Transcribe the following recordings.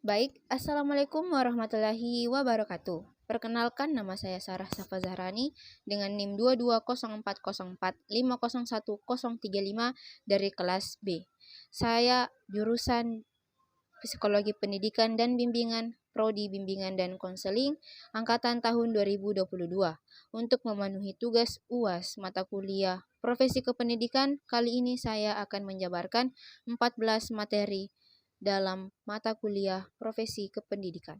Baik, Assalamualaikum warahmatullahi wabarakatuh. Perkenalkan, nama saya Sarah Safa Zahrani dengan NIM 22040450135 dari kelas B. Saya jurusan Psikologi Pendidikan dan Bimbingan, Prodi Bimbingan dan Konseling, angkatan tahun 2022. Untuk memenuhi tugas UAS mata kuliah Profesi Kependidikan, kali ini saya akan menjabarkan 14 materi dalam mata kuliah Profesi Kependidikan.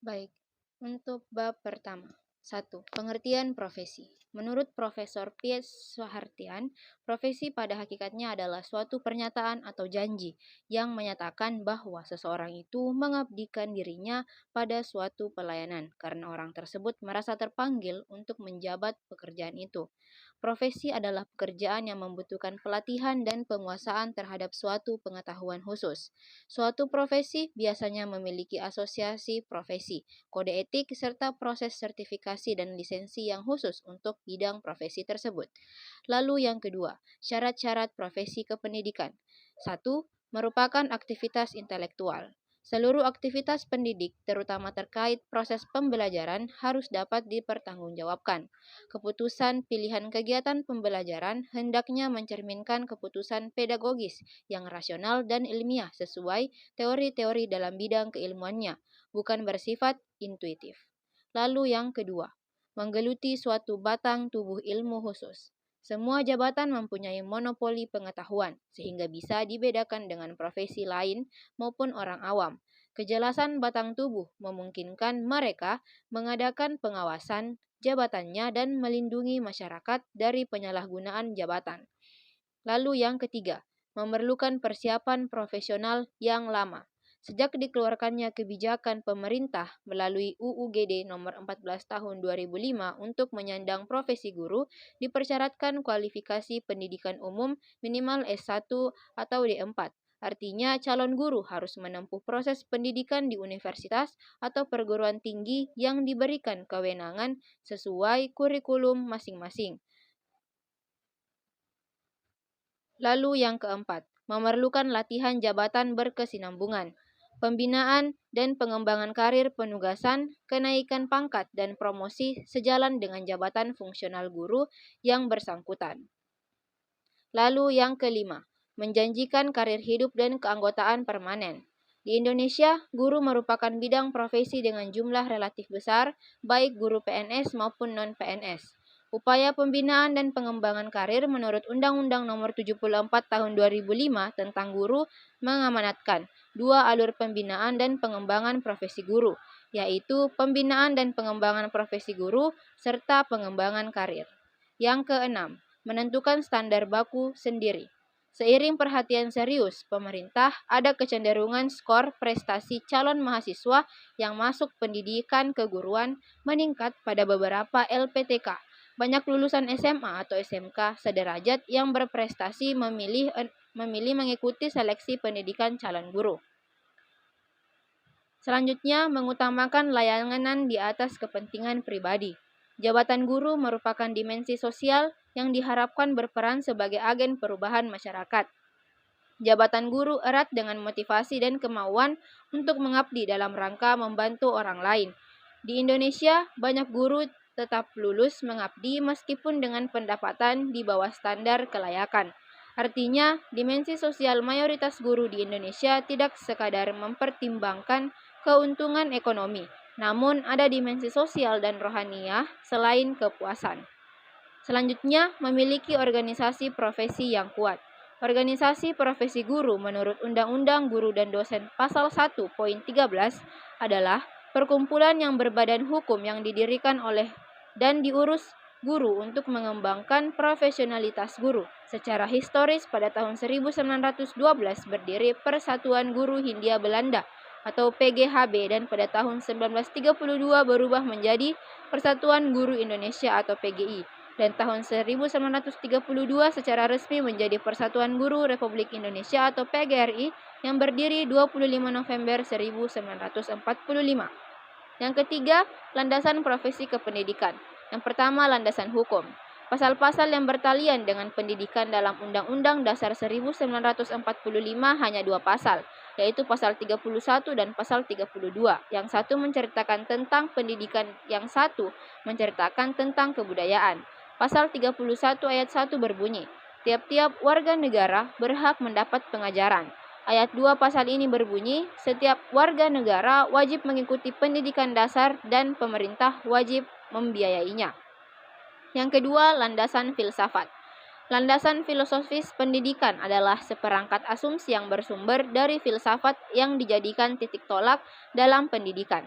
Baik, untuk bab pertama. 1. Pengertian profesi. Menurut Profesor Piers Soehartian, profesi pada hakikatnya adalah suatu pernyataan atau janji yang menyatakan bahwa seseorang itu mengabdikan dirinya pada suatu pelayanan karena orang tersebut merasa terpanggil untuk menjabat pekerjaan itu. Profesi adalah pekerjaan yang membutuhkan pelatihan dan penguasaan terhadap suatu pengetahuan khusus. Suatu profesi biasanya memiliki asosiasi profesi, kode etik, serta proses sertifikasi dan lisensi yang khusus untuk bidang profesi tersebut. Lalu yang kedua, syarat-syarat profesi kependidikan. 1. Merupakan aktivitas intelektual. Seluruh aktivitas pendidik, terutama terkait proses pembelajaran, harus dapat dipertanggungjawabkan. Keputusan pilihan kegiatan pembelajaran hendaknya mencerminkan keputusan pedagogis yang rasional dan ilmiah sesuai teori-teori dalam bidang keilmuannya, bukan bersifat intuitif. Lalu yang kedua, menggeluti suatu batang tubuh ilmu khusus. Semua jabatan mempunyai monopoli pengetahuan, sehingga bisa dibedakan dengan profesi lain maupun orang awam. Kejelasan batang tubuh memungkinkan mereka mengadakan pengawasan jabatannya dan melindungi masyarakat dari penyalahgunaan jabatan. Lalu yang ketiga, memerlukan persiapan profesional yang lama. Sejak dikeluarkannya kebijakan pemerintah melalui UUGD nomor 14 tahun 2005 untuk menyandang profesi guru, dipersyaratkan kualifikasi pendidikan umum minimal S1 atau D4. Artinya calon guru harus menempuh proses pendidikan di universitas atau perguruan tinggi yang diberikan kewenangan sesuai kurikulum masing-masing. Lalu yang keempat, memerlukan latihan jabatan berkesinambungan, pembinaan dan pengembangan karir penugasan, kenaikan pangkat dan promosi sejalan dengan jabatan fungsional guru yang bersangkutan. Lalu yang kelima, menjanjikan karir hidup dan keanggotaan permanen. Di Indonesia, guru merupakan bidang profesi dengan jumlah relatif besar, baik guru PNS maupun non-PNS. Upaya pembinaan dan pengembangan karir menurut Undang-Undang Nomor 74 Tahun 2005 tentang Guru mengamanatkan dua alur pembinaan dan pengembangan profesi guru, yaitu pembinaan dan pengembangan profesi guru serta pengembangan karir. Yang keenam, menentukan standar baku sendiri. Seiring perhatian serius pemerintah, ada kecenderungan skor prestasi calon mahasiswa yang masuk pendidikan keguruan meningkat pada beberapa LPTK. Banyak lulusan SMA atau SMK sederajat yang berprestasi memilih mengikuti seleksi pendidikan calon guru. Selanjutnya, mengutamakan layanan di atas kepentingan pribadi. Jabatan guru merupakan dimensi sosial yang diharapkan berperan sebagai agen perubahan masyarakat. Jabatan guru erat dengan motivasi dan kemauan untuk mengabdi dalam rangka membantu orang lain. Di Indonesia, banyak guru tetap lulus mengabdi meskipun dengan pendapatan di bawah standar kelayakan. Artinya, dimensi sosial mayoritas guru di Indonesia tidak sekadar mempertimbangkan keuntungan ekonomi, namun ada dimensi sosial dan rohaniah selain kepuasan. Selanjutnya, memiliki organisasi profesi yang kuat. Organisasi profesi guru menurut Undang-Undang Guru dan Dosen Pasal 1.13 adalah perkumpulan yang berbadan hukum yang didirikan oleh dan diurus guru untuk mengembangkan profesionalitas guru. Secara historis pada tahun 1912 berdiri Persatuan Guru Hindia Belanda atau PGHB dan pada tahun 1932 berubah menjadi Persatuan Guru Indonesia atau PGI. Dan tahun 1932 secara resmi menjadi Persatuan Guru Republik Indonesia atau PGRI yang berdiri 25 November 1945. Yang ketiga, landasan profesi kependidikan. Yang pertama, landasan hukum. Pasal-pasal yang bertalian dengan pendidikan dalam Undang-Undang Dasar 1945 hanya 2 pasal, yaitu pasal 31 dan pasal 32. Yang satu menceritakan tentang pendidikan, yang satu menceritakan tentang kebudayaan. Pasal 31 ayat 1 berbunyi, tiap-tiap warga negara berhak mendapat pengajaran. Ayat 2 pasal ini berbunyi, setiap warga negara wajib mengikuti pendidikan dasar dan pemerintah wajib membiayainya. Yang kedua, landasan filsafat. Landasan filosofis pendidikan adalah seperangkat asumsi yang bersumber dari filsafat yang dijadikan titik tolak dalam pendidikan.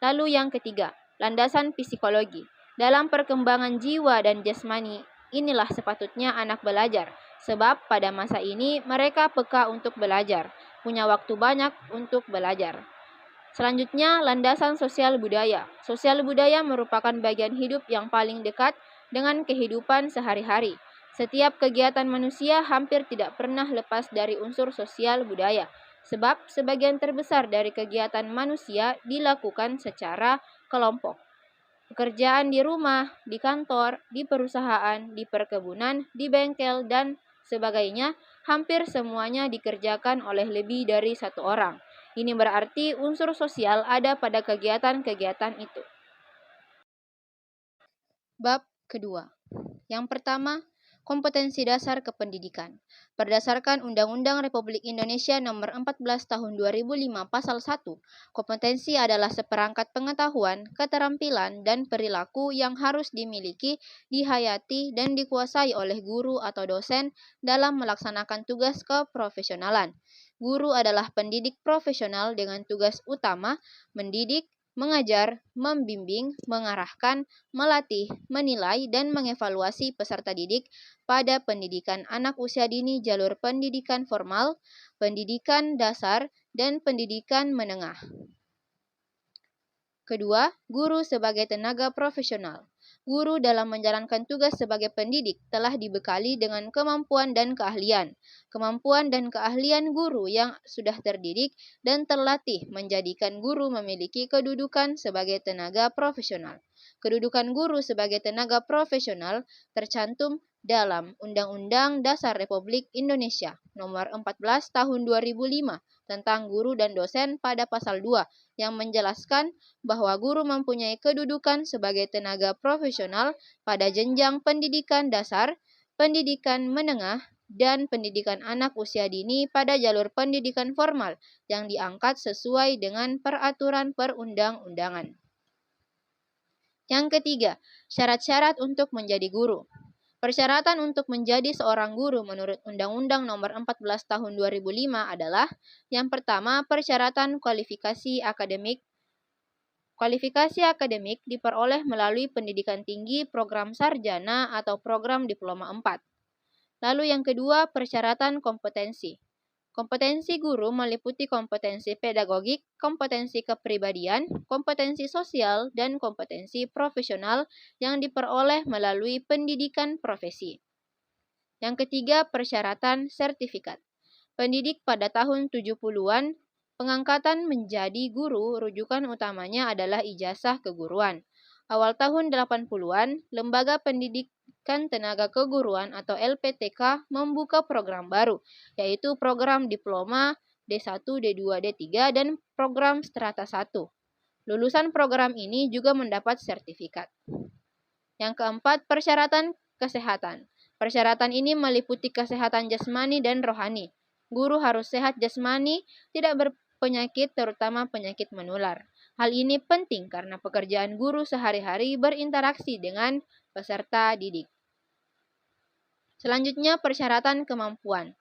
Lalu yang ketiga, landasan psikologi. Dalam perkembangan jiwa dan jasmani, inilah sepatutnya anak belajar, sebab pada masa ini mereka peka untuk belajar, punya waktu banyak untuk belajar. Selanjutnya, landasan sosial budaya. Sosial budaya merupakan bagian hidup yang paling dekat dengan kehidupan sehari-hari. Setiap kegiatan manusia hampir tidak pernah lepas dari unsur sosial budaya, sebab sebagian terbesar dari kegiatan manusia dilakukan secara kelompok. Pekerjaan di rumah, di kantor, di perusahaan, di perkebunan, di bengkel, dan sebagainya, hampir semuanya dikerjakan oleh lebih dari satu orang. Ini berarti unsur sosial ada pada kegiatan-kegiatan itu. Bab kedua. Yang pertama, kompetensi dasar kependidikan. Berdasarkan Undang-Undang Republik Indonesia Nomor 14 Tahun 2005 Pasal 1, kompetensi adalah seperangkat pengetahuan, keterampilan, dan perilaku yang harus dimiliki, dihayati, dan dikuasai oleh guru atau dosen dalam melaksanakan tugas keprofesionalan. Guru adalah pendidik profesional dengan tugas utama mendidik, mengajar, membimbing, mengarahkan, melatih, menilai, dan mengevaluasi peserta didik pada pendidikan anak usia dini jalur pendidikan formal, pendidikan dasar, dan pendidikan menengah. Kedua, guru sebagai tenaga profesional. Guru dalam menjalankan tugas sebagai pendidik telah dibekali dengan kemampuan dan keahlian. Kemampuan dan keahlian guru yang sudah terdidik dan terlatih menjadikan guru memiliki kedudukan sebagai tenaga profesional. Kedudukan guru sebagai tenaga profesional tercantum dalam Undang-Undang Dasar Republik Indonesia Nomor 14 Tahun 2005 tentang guru dan dosen pada pasal 2 yang menjelaskan bahwa guru mempunyai kedudukan sebagai tenaga profesional pada jenjang pendidikan dasar, pendidikan menengah, dan pendidikan anak usia dini pada jalur pendidikan formal yang diangkat sesuai dengan peraturan perundang-undangan. Yang ketiga, syarat-syarat untuk menjadi guru. Persyaratan untuk menjadi seorang guru menurut Undang-Undang Nomor 14 Tahun 2005 adalah yang pertama, persyaratan kualifikasi akademik. Kualifikasi akademik diperoleh melalui pendidikan tinggi, program sarjana, atau program diploma 4. Lalu yang kedua, persyaratan kompetensi. Kompetensi guru meliputi kompetensi pedagogik, kompetensi kepribadian, kompetensi sosial, dan kompetensi profesional yang diperoleh melalui pendidikan profesi. Yang ketiga, persyaratan sertifikat. Pendidik pada tahun 70-an, pengangkatan menjadi guru rujukan utamanya adalah ijazah keguruan. Awal tahun 80-an, Lembaga Pendidikan Tenaga Keguruan atau LPTK membuka program baru, yaitu program diploma D1, D2, D3, dan program strata 1. Lulusan program ini juga mendapat sertifikat. Yang keempat, persyaratan kesehatan. Persyaratan ini meliputi kesehatan jasmani dan rohani. Guru harus sehat jasmani, tidak berpenyakit, terutama penyakit menular. Hal ini penting karena pekerjaan guru sehari-hari berinteraksi dengan peserta didik. Selanjutnya, persyaratan kemampuan.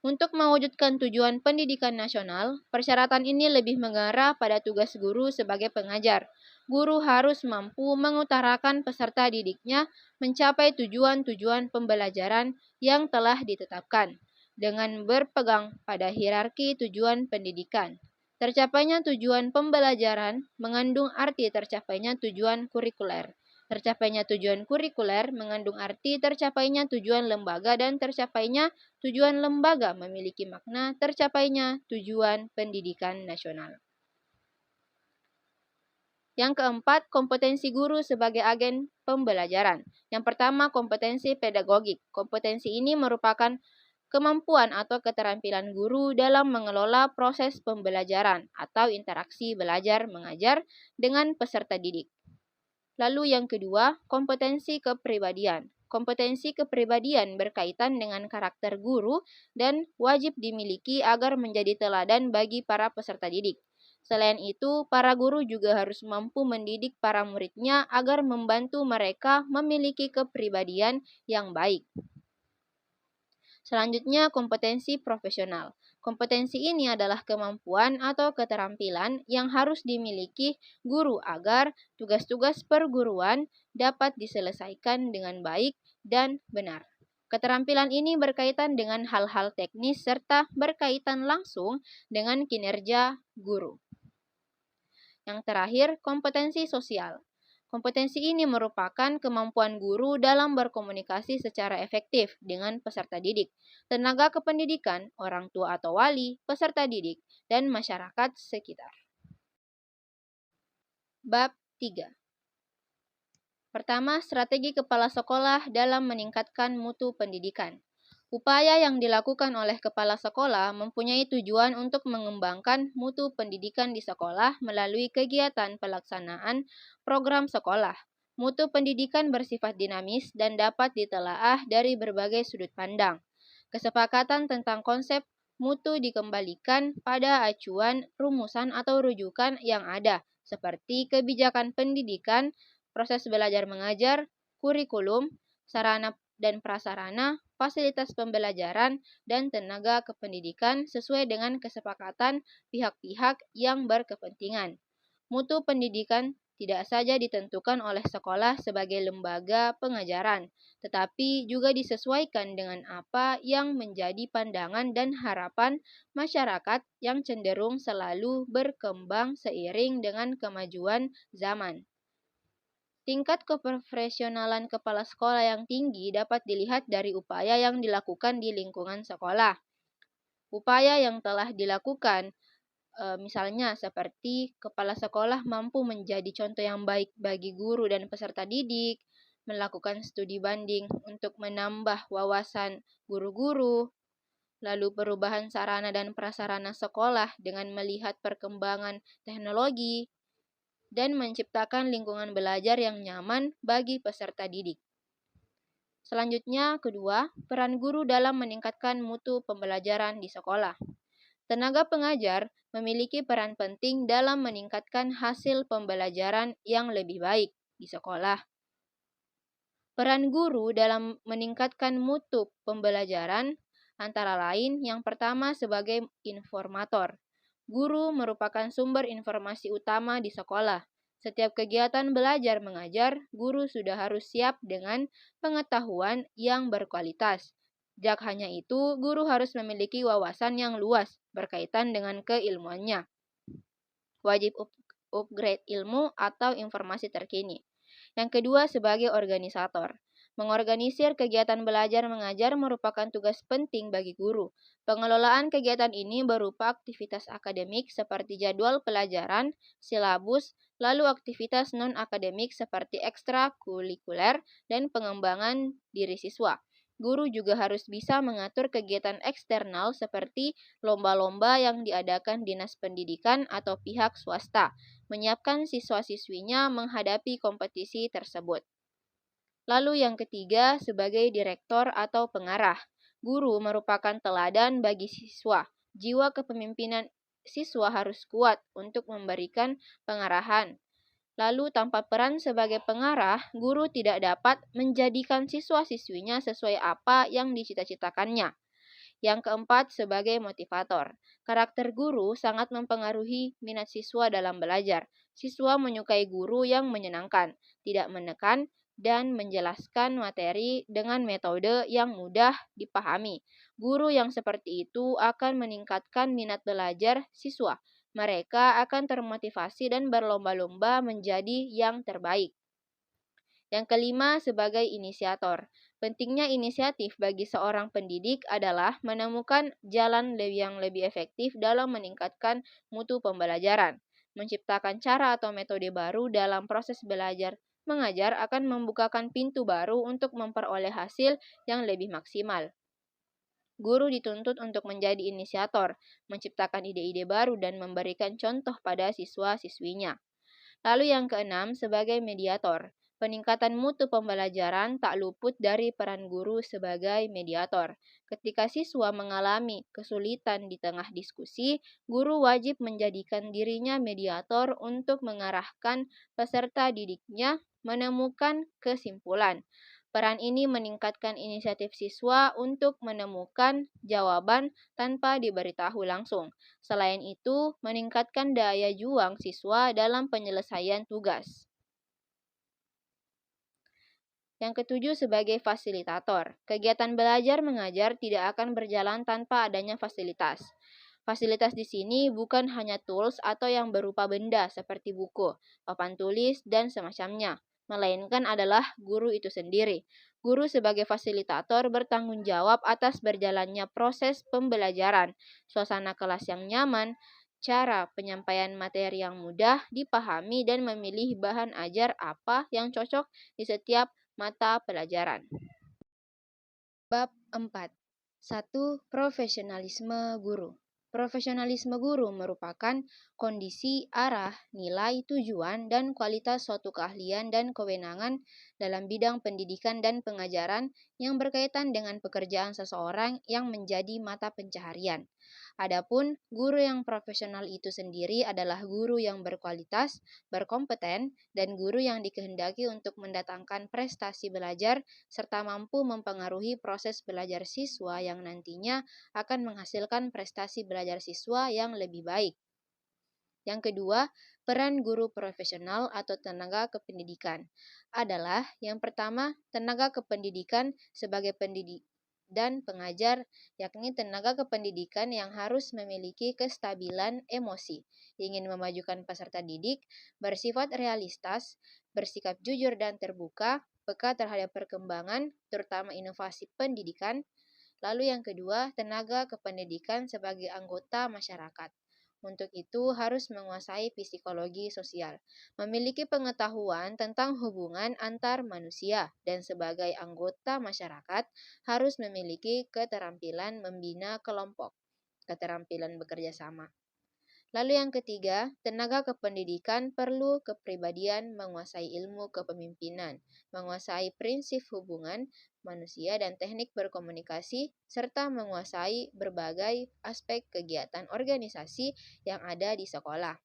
Untuk mewujudkan tujuan pendidikan nasional, persyaratan ini lebih mengarah pada tugas guru sebagai pengajar. Guru harus mampu mengutarakan peserta didiknya mencapai tujuan-tujuan pembelajaran yang telah ditetapkan, dengan berpegang pada hierarki tujuan pendidikan. Tercapainya tujuan pembelajaran mengandung arti tercapainya tujuan kurikuler. Tercapainya tujuan kurikuler mengandung arti tercapainya tujuan lembaga, dan tercapainya tujuan lembaga memiliki makna tercapainya tujuan pendidikan nasional. Yang keempat, kompetensi guru sebagai agen pembelajaran. Yang pertama, kompetensi pedagogik. Kompetensi ini merupakan kemampuan atau keterampilan guru dalam mengelola proses pembelajaran atau interaksi belajar mengajar dengan peserta didik. Lalu yang kedua, kompetensi kepribadian. Kompetensi kepribadian berkaitan dengan karakter guru dan wajib dimiliki agar menjadi teladan bagi para peserta didik. Selain itu, para guru juga harus mampu mendidik para muridnya agar membantu mereka memiliki kepribadian yang baik. Selanjutnya, kompetensi profesional. Kompetensi ini adalah kemampuan atau keterampilan yang harus dimiliki guru agar tugas-tugas perguruan dapat diselesaikan dengan baik dan benar. Keterampilan ini berkaitan dengan hal-hal teknis serta berkaitan langsung dengan kinerja guru. Yang terakhir, kompetensi sosial. Kompetensi ini merupakan kemampuan guru dalam berkomunikasi secara efektif dengan peserta didik, tenaga kependidikan, orang tua atau wali, peserta didik, dan masyarakat sekitar. Bab 3. Pertama, strategi kepala sekolah dalam meningkatkan mutu pendidikan. Upaya yang dilakukan oleh kepala sekolah mempunyai tujuan untuk mengembangkan mutu pendidikan di sekolah melalui kegiatan pelaksanaan program sekolah. Mutu pendidikan bersifat dinamis dan dapat ditelaah dari berbagai sudut pandang. Kesepakatan tentang konsep mutu dikembalikan pada acuan, rumusan atau rujukan yang ada, seperti kebijakan pendidikan, proses belajar mengajar, kurikulum, sarana dan prasarana, fasilitas pembelajaran, dan tenaga kependidikan sesuai dengan kesepakatan pihak-pihak yang berkepentingan. Mutu pendidikan tidak saja ditentukan oleh sekolah sebagai lembaga pengajaran, tetapi juga disesuaikan dengan apa yang menjadi pandangan dan harapan masyarakat yang cenderung selalu berkembang seiring dengan kemajuan zaman. Tingkat keprofesionalan kepala sekolah yang tinggi dapat dilihat dari upaya yang dilakukan di lingkungan sekolah. Upaya yang telah dilakukan, misalnya seperti kepala sekolah mampu menjadi contoh yang baik bagi guru dan peserta didik, melakukan studi banding untuk menambah wawasan guru-guru, lalu perubahan sarana dan prasarana sekolah dengan melihat perkembangan teknologi, dan menciptakan lingkungan belajar yang nyaman bagi peserta didik. Selanjutnya, kedua, peran guru dalam meningkatkan mutu pembelajaran di sekolah. Tenaga pengajar memiliki peran penting dalam meningkatkan hasil pembelajaran yang lebih baik di sekolah. Peran guru dalam meningkatkan mutu pembelajaran antara lain yang pertama sebagai informator. Guru merupakan sumber informasi utama di sekolah. Setiap kegiatan belajar mengajar, guru sudah harus siap dengan pengetahuan yang berkualitas. Jak hanya itu, guru harus memiliki wawasan yang luas berkaitan dengan keilmuannya. Wajib upgrade ilmu atau informasi terkini. Yang kedua, sebagai organisator. Mengorganisir kegiatan belajar mengajar merupakan tugas penting bagi guru. Pengelolaan kegiatan ini berupa aktivitas akademik seperti jadwal pelajaran, silabus, lalu aktivitas non-akademik seperti ekstrakurikuler dan pengembangan diri siswa. Guru juga harus bisa mengatur kegiatan eksternal seperti lomba-lomba yang diadakan dinas pendidikan atau pihak swasta, menyiapkan siswa-siswinya menghadapi kompetisi tersebut. Lalu yang ketiga, sebagai direktor atau pengarah. Guru merupakan teladan bagi siswa. Jiwa kepemimpinan siswa harus kuat untuk memberikan pengarahan. Lalu tanpa peran sebagai pengarah, guru tidak dapat menjadikan siswa-siswinya sesuai apa yang dicita-citakannya. Yang keempat, sebagai motivator. Karakter guru sangat mempengaruhi minat siswa dalam belajar. Siswa menyukai guru yang menyenangkan, tidak menekan, dan menjelaskan materi dengan metode yang mudah dipahami. Guru yang seperti itu akan meningkatkan minat belajar siswa. Mereka akan termotivasi dan berlomba-lomba menjadi yang terbaik. Yang kelima, sebagai inisiator. Pentingnya inisiatif bagi seorang pendidik adalah menemukan jalan yang lebih efektif dalam meningkatkan mutu pembelajaran. Menciptakan cara atau metode baru dalam proses belajar mengajar akan membukakan pintu baru untuk memperoleh hasil yang lebih maksimal. Guru dituntut untuk menjadi inisiator, menciptakan ide-ide baru dan memberikan contoh pada siswa-siswinya. Lalu yang keenam, sebagai mediator. Peningkatan mutu pembelajaran tak luput dari peran guru sebagai mediator. Ketika siswa mengalami kesulitan di tengah diskusi, guru wajib menjadikan dirinya mediator untuk mengarahkan peserta didiknya menemukan kesimpulan. Peran ini meningkatkan inisiatif siswa untuk menemukan jawaban tanpa diberitahu langsung. Selain itu, meningkatkan daya juang siswa dalam penyelesaian tugas. Yang ketujuh, sebagai fasilitator. Kegiatan belajar mengajar tidak akan berjalan tanpa adanya fasilitas. Fasilitas di sini bukan hanya tools atau yang berupa benda seperti buku, papan tulis, dan semacamnya, melainkan adalah guru itu sendiri. Guru sebagai fasilitator bertanggung jawab atas berjalannya proses pembelajaran, suasana kelas yang nyaman, cara penyampaian materi yang mudah dipahami, dan memilih bahan ajar apa yang cocok di setiap mata pelajaran. Bab 4. 1. Profesionalisme guru. Profesionalisme guru merupakan kondisi, arah, nilai, tujuan, dan kualitas suatu keahlian dan kewenangan dalam bidang pendidikan dan pengajaran yang berkaitan dengan pekerjaan seseorang yang menjadi mata pencaharian. Adapun guru yang profesional itu sendiri adalah guru yang berkualitas, berkompeten, dan guru yang dikehendaki untuk mendatangkan prestasi belajar serta mampu mempengaruhi proses belajar siswa yang nantinya akan menghasilkan prestasi belajar siswa yang lebih baik. Yang kedua, peran guru profesional atau tenaga kependidikan adalah yang pertama, tenaga kependidikan sebagai pendidik dan pengajar, yakni tenaga kependidikan yang harus memiliki kestabilan emosi, ingin memajukan peserta didik, bersifat realistis, bersikap jujur dan terbuka, peka terhadap perkembangan, terutama inovasi pendidikan. Lalu yang kedua, tenaga kependidikan sebagai anggota masyarakat. Untuk itu harus menguasai psikologi sosial, memiliki pengetahuan tentang hubungan antar manusia, dan sebagai anggota masyarakat harus memiliki keterampilan membina kelompok, keterampilan bekerja sama. Lalu yang ketiga, tenaga kependidikan perlu kepribadian menguasai ilmu kepemimpinan, menguasai prinsip hubungan manusia dan teknik berkomunikasi, serta menguasai berbagai aspek kegiatan organisasi yang ada di sekolah.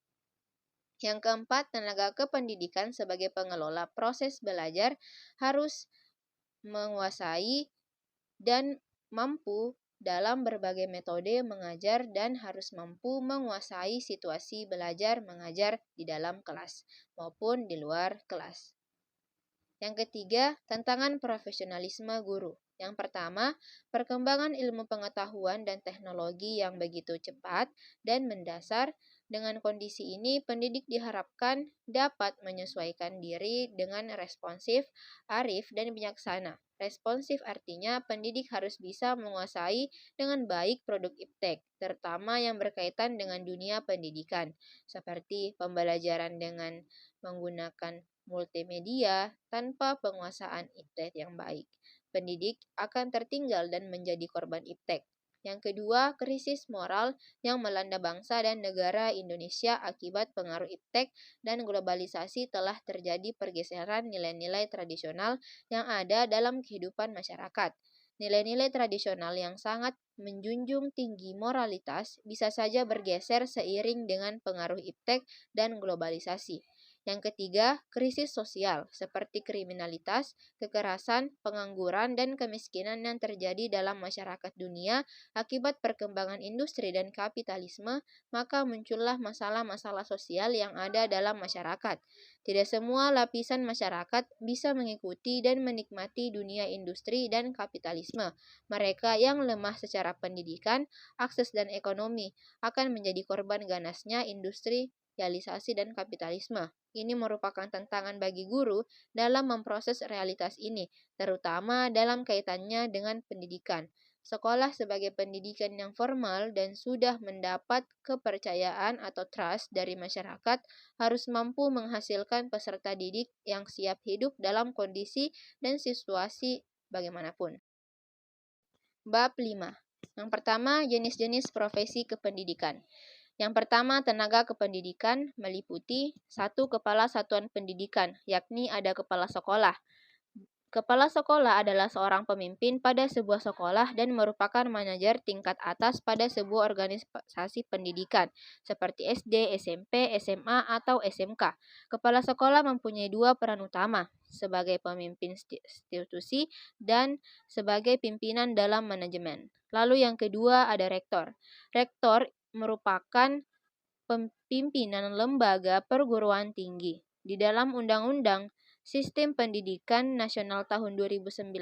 Yang keempat, tenaga kependidikan sebagai pengelola proses belajar harus menguasai dan mampu dalam berbagai metode mengajar dan harus mampu menguasai situasi belajar mengajar di dalam kelas maupun di luar kelas. Yang ketiga, tantangan profesionalisme guru. Yang pertama, perkembangan ilmu pengetahuan dan teknologi yang begitu cepat dan mendasar. Dengan kondisi ini, pendidik diharapkan dapat menyesuaikan diri dengan responsif, arif, dan bijaksana. Responsif artinya pendidik harus bisa menguasai dengan baik produk iptek, terutama yang berkaitan dengan dunia pendidikan, seperti pembelajaran dengan menggunakan multimedia. Tanpa penguasaan iptek yang baik, pendidik akan tertinggal dan menjadi korban iptek. Yang kedua, krisis moral yang melanda bangsa dan negara Indonesia akibat pengaruh iptek dan globalisasi telah terjadi pergeseran nilai-nilai tradisional yang ada dalam kehidupan masyarakat. Nilai-nilai tradisional yang sangat menjunjung tinggi moralitas bisa saja bergeser seiring dengan pengaruh iptek dan globalisasi. Yang ketiga, krisis sosial seperti kriminalitas, kekerasan, pengangguran, dan kemiskinan yang terjadi dalam masyarakat dunia akibat perkembangan industri dan kapitalisme, maka muncullah masalah-masalah sosial yang ada dalam masyarakat. Tidak semua lapisan masyarakat bisa mengikuti dan menikmati dunia industri dan kapitalisme. Mereka yang lemah secara pendidikan, akses, dan ekonomi akan menjadi korban ganasnya industrialisasi dan kapitalisme. Ini merupakan tantangan bagi guru dalam memproses realitas ini, terutama dalam kaitannya dengan pendidikan. Sekolah sebagai pendidikan yang formal dan sudah mendapat kepercayaan atau trust dari masyarakat harus mampu menghasilkan peserta didik yang siap hidup dalam kondisi dan situasi bagaimanapun. Bab 5. Yang pertama, jenis-jenis profesi kependidikan. Yang pertama, tenaga kependidikan meliputi 1. Kepala satuan pendidikan, yakni ada kepala sekolah. Kepala sekolah adalah seorang pemimpin pada sebuah sekolah dan merupakan manajer tingkat atas pada sebuah organisasi pendidikan, seperti SD, SMP, SMA, atau SMK. Kepala sekolah mempunyai dua peran utama, sebagai pemimpin institusi dan sebagai pimpinan dalam manajemen. Lalu yang kedua ada rektor. Rektor merupakan pimpinan lembaga perguruan tinggi. Di dalam Undang-Undang Sistem Pendidikan Nasional tahun 2019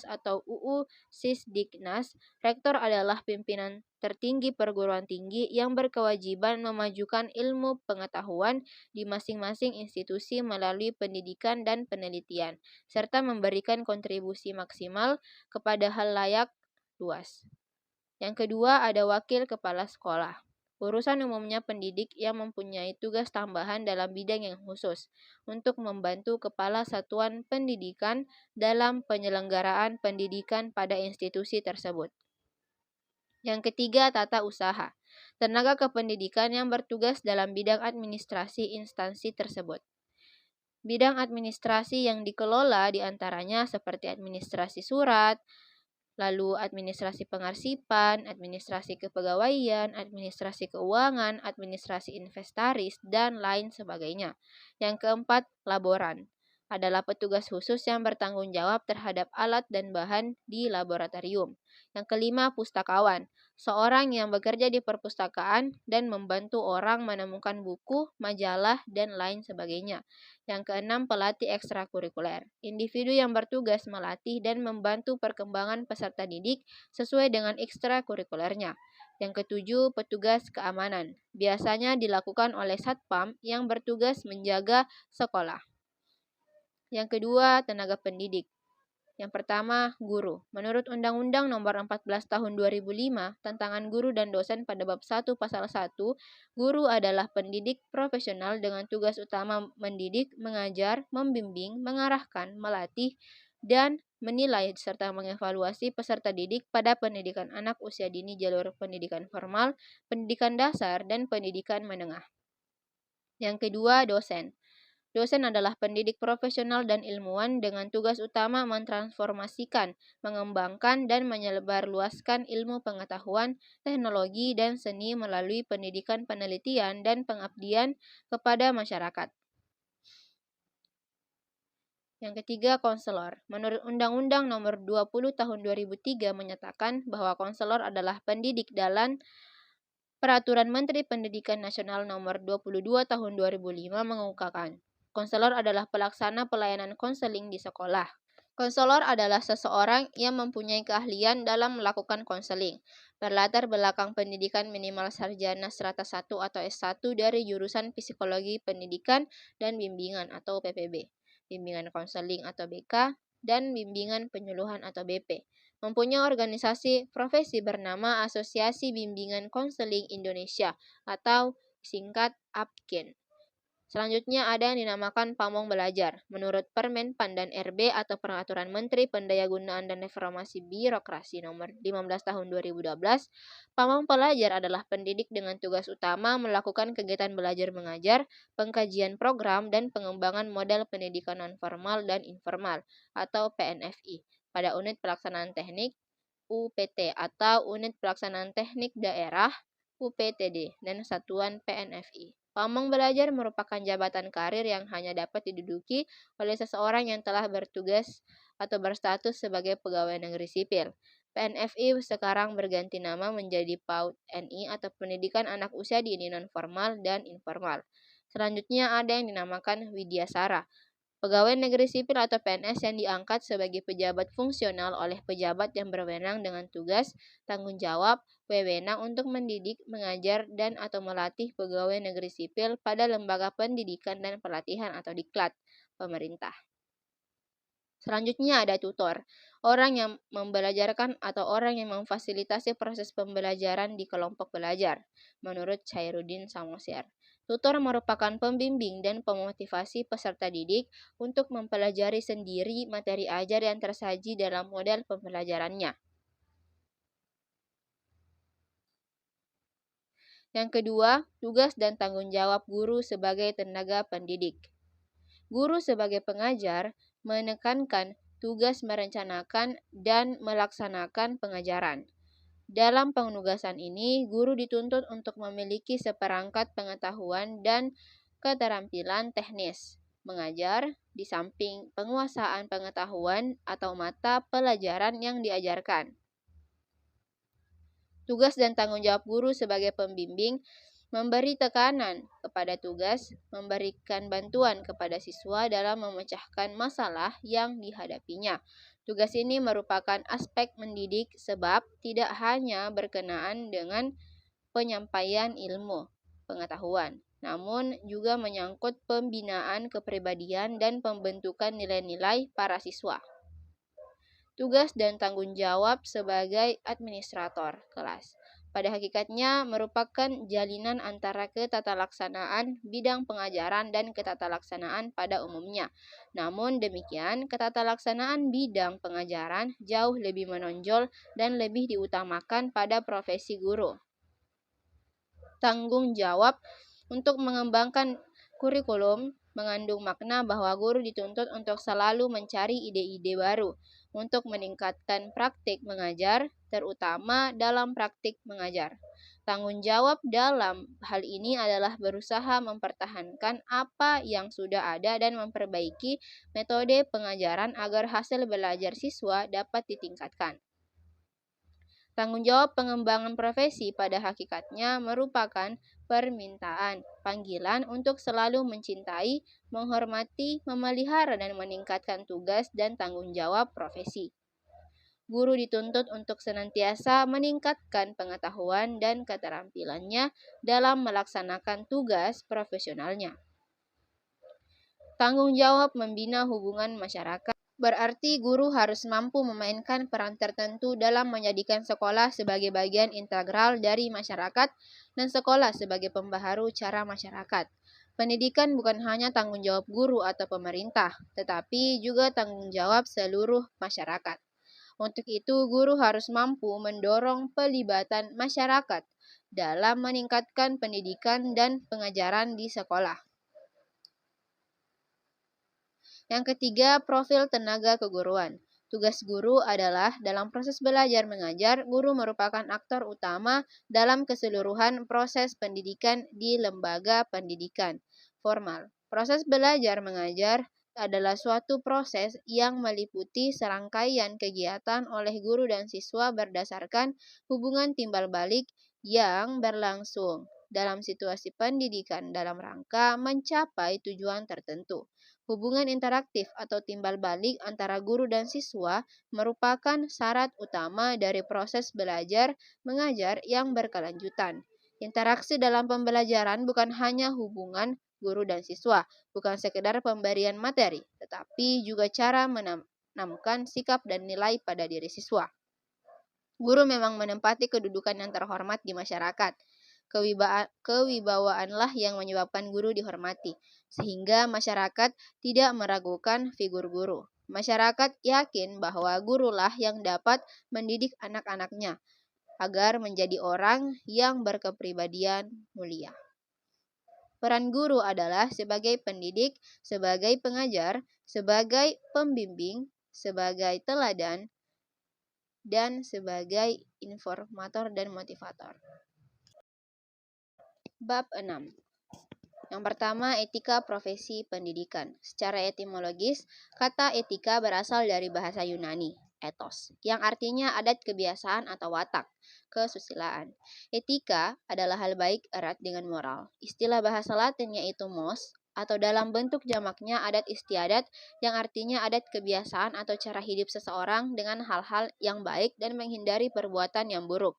atau UU Sisdiknas, rektor adalah pimpinan tertinggi perguruan tinggi yang berkewajiban memajukan ilmu pengetahuan di masing-masing institusi melalui pendidikan dan penelitian, serta memberikan kontribusi maksimal kepada hal layak luas. Yang kedua ada wakil kepala sekolah. Urusan umumnya pendidik yang mempunyai tugas tambahan dalam bidang yang khusus untuk membantu kepala satuan pendidikan dalam penyelenggaraan pendidikan pada institusi tersebut. Yang ketiga, tata usaha. Tenaga kependidikan yang bertugas dalam bidang administrasi instansi tersebut. Bidang administrasi yang dikelola diantaranya seperti administrasi surat, lalu administrasi pengarsipan, administrasi kepegawaian, administrasi keuangan, administrasi inventaris, dan lain sebagainya. Yang keempat, laboran adalah petugas khusus yang bertanggung jawab terhadap alat dan bahan di laboratorium. Yang kelima, pustakawan, seorang yang bekerja di perpustakaan dan membantu orang menemukan buku, majalah, dan lain sebagainya. Yang keenam, pelatih ekstrakurikuler, individu yang bertugas melatih dan membantu perkembangan peserta didik sesuai dengan ekstrakurikulernya. Yang ketujuh, petugas keamanan, biasanya dilakukan oleh satpam yang bertugas menjaga sekolah. Yang kedua, tenaga pendidik. Yang pertama, guru. Menurut Undang-Undang Nomor 14 Tahun 2005, Tantangan Guru dan Dosen pada Bab 1 Pasal 1, guru adalah pendidik profesional dengan tugas utama mendidik, mengajar, membimbing, mengarahkan, melatih, dan menilai serta mengevaluasi peserta didik pada pendidikan anak usia dini jalur pendidikan formal, pendidikan dasar, dan pendidikan menengah. Yang kedua, dosen. Dosen adalah pendidik profesional dan ilmuwan dengan tugas utama mentransformasikan, mengembangkan, dan menyebarluaskan ilmu pengetahuan, teknologi, dan seni melalui pendidikan penelitian dan pengabdian kepada masyarakat. Yang ketiga, konselor. Menurut Undang-Undang Nomor 20 Tahun 2003 menyatakan bahwa konselor adalah pendidik dalam Peraturan Menteri Pendidikan Nasional Nomor 22 Tahun 2005 mengungkapkan, konselor adalah pelaksana pelayanan konseling di sekolah. Konselor adalah seseorang yang mempunyai keahlian dalam melakukan konseling, berlatar belakang pendidikan minimal sarjana strata 1 atau S1 dari jurusan Psikologi Pendidikan dan Bimbingan atau PPB, Bimbingan Konseling atau BK, dan Bimbingan Penyuluhan atau BP. Mempunyai organisasi profesi bernama Asosiasi Bimbingan Konseling Indonesia atau singkat APKIN. Selanjutnya ada yang dinamakan pamong belajar. Menurut Permen Pandan RB atau Peraturan Menteri Pendayagunaan dan Reformasi Birokrasi Nomor 15 Tahun 2012, pamong pelajar adalah pendidik dengan tugas utama melakukan kegiatan belajar mengajar, pengkajian program, dan pengembangan model pendidikan nonformal dan informal atau PNFI pada unit pelaksanaan teknik UPT atau unit pelaksanaan teknik daerah UPTD dan satuan PNFI. Pamong belajar merupakan jabatan karir yang hanya dapat diduduki oleh seseorang yang telah bertugas atau berstatus sebagai pegawai negeri sipil. PNFI sekarang berganti nama menjadi PAUD NI atau Pendidikan Anak Usia Dini Non-Formal dan Informal. Selanjutnya ada yang dinamakan Widyasara, pegawai negeri sipil atau PNS yang diangkat sebagai pejabat fungsional oleh pejabat yang berwenang dengan tugas, tanggung jawab, wewenang untuk mendidik, mengajar, dan atau melatih pegawai negeri sipil pada lembaga pendidikan dan pelatihan atau diklat pemerintah. Selanjutnya ada tutor, orang yang membelajarkan atau orang yang memfasilitasi proses pembelajaran di kelompok belajar, menurut Chairuddin Samosir. Tutor merupakan pembimbing dan pemotivasi peserta didik untuk mempelajari sendiri materi ajar yang tersaji dalam model pembelajarannya. Yang kedua, tugas dan tanggung jawab guru sebagai tenaga pendidik. Guru sebagai pengajar menekankan tugas merencanakan dan melaksanakan pengajaran. Dalam penugasan ini, guru dituntut untuk memiliki seperangkat pengetahuan dan keterampilan teknis mengajar di samping penguasaan pengetahuan atau mata pelajaran yang diajarkan. Tugas dan tanggung jawab guru sebagai pembimbing memberi tekanan kepada tugas, memberikan bantuan kepada siswa dalam memecahkan masalah yang dihadapinya. Tugas ini merupakan aspek mendidik sebab tidak hanya berkenaan dengan penyampaian ilmu, pengetahuan, namun juga menyangkut pembinaan kepribadian dan pembentukan nilai-nilai para siswa. Tugas dan tanggung jawab sebagai administrator kelas. Pada hakikatnya merupakan jalinan antara ketatalaksanaan bidang pengajaran dan ketatalaksanaan pada umumnya. Namun demikian, ketatalaksanaan bidang pengajaran jauh lebih menonjol dan lebih diutamakan pada profesi guru. Tanggung jawab untuk mengembangkan kurikulum mengandung makna bahwa guru dituntut untuk selalu mencari ide-ide baru untuk meningkatkan praktik mengajar, terutama dalam praktik mengajar. Tanggung jawab dalam hal ini adalah berusaha mempertahankan apa yang sudah ada dan memperbaiki metode pengajaran agar hasil belajar siswa dapat ditingkatkan. Tanggung jawab pengembangan profesi pada hakikatnya merupakan permintaan, panggilan untuk selalu mencintai, menghormati, memelihara, dan meningkatkan tugas dan tanggung jawab profesi. Guru dituntut untuk senantiasa meningkatkan pengetahuan dan keterampilannya dalam melaksanakan tugas profesionalnya. Tanggung jawab membina hubungan masyarakat. Berarti guru harus mampu memainkan peran tertentu dalam menjadikan sekolah sebagai bagian integral dari masyarakat dan sekolah sebagai pembaharu cara masyarakat. Pendidikan bukan hanya tanggung jawab guru atau pemerintah, tetapi juga tanggung jawab seluruh masyarakat. Untuk itu, guru harus mampu mendorong pelibatan masyarakat dalam meningkatkan pendidikan dan pengajaran di sekolah. Yang ketiga, profil tenaga keguruan. Tugas guru adalah dalam proses belajar mengajar, guru merupakan aktor utama dalam keseluruhan proses pendidikan di lembaga pendidikan formal. Proses belajar mengajar adalah suatu proses yang meliputi serangkaian kegiatan oleh guru dan siswa berdasarkan hubungan timbal balik yang berlangsung dalam situasi pendidikan dalam rangka mencapai tujuan tertentu. Hubungan interaktif atau timbal balik antara guru dan siswa merupakan syarat utama dari proses belajar mengajar yang berkelanjutan. Interaksi dalam pembelajaran bukan hanya hubungan guru dan siswa, bukan sekedar pemberian materi, tetapi juga cara menanamkan sikap dan nilai pada diri siswa. Guru memang menempati kedudukan yang terhormat di masyarakat. Kewibawaanlah yang menyebabkan guru dihormati, sehingga masyarakat tidak meragukan figur guru. Masyarakat yakin bahwa gurulah yang dapat mendidik anak-anaknya agar menjadi orang yang berkepribadian mulia. Peran guru adalah sebagai pendidik, sebagai pengajar, sebagai pembimbing, sebagai teladan, dan sebagai informator dan motivator. Bab 6. Yang pertama, etika profesi pendidikan. Secara etimologis, kata etika berasal dari bahasa Yunani, ethos, yang artinya adat kebiasaan atau watak, kesusilaan. Etika adalah hal baik erat dengan moral. Istilah bahasa Latin yaitu mos, atau dalam bentuk jamaknya adat istiadat, yang artinya adat kebiasaan atau cara hidup seseorang dengan hal-hal yang baik dan menghindari perbuatan yang buruk.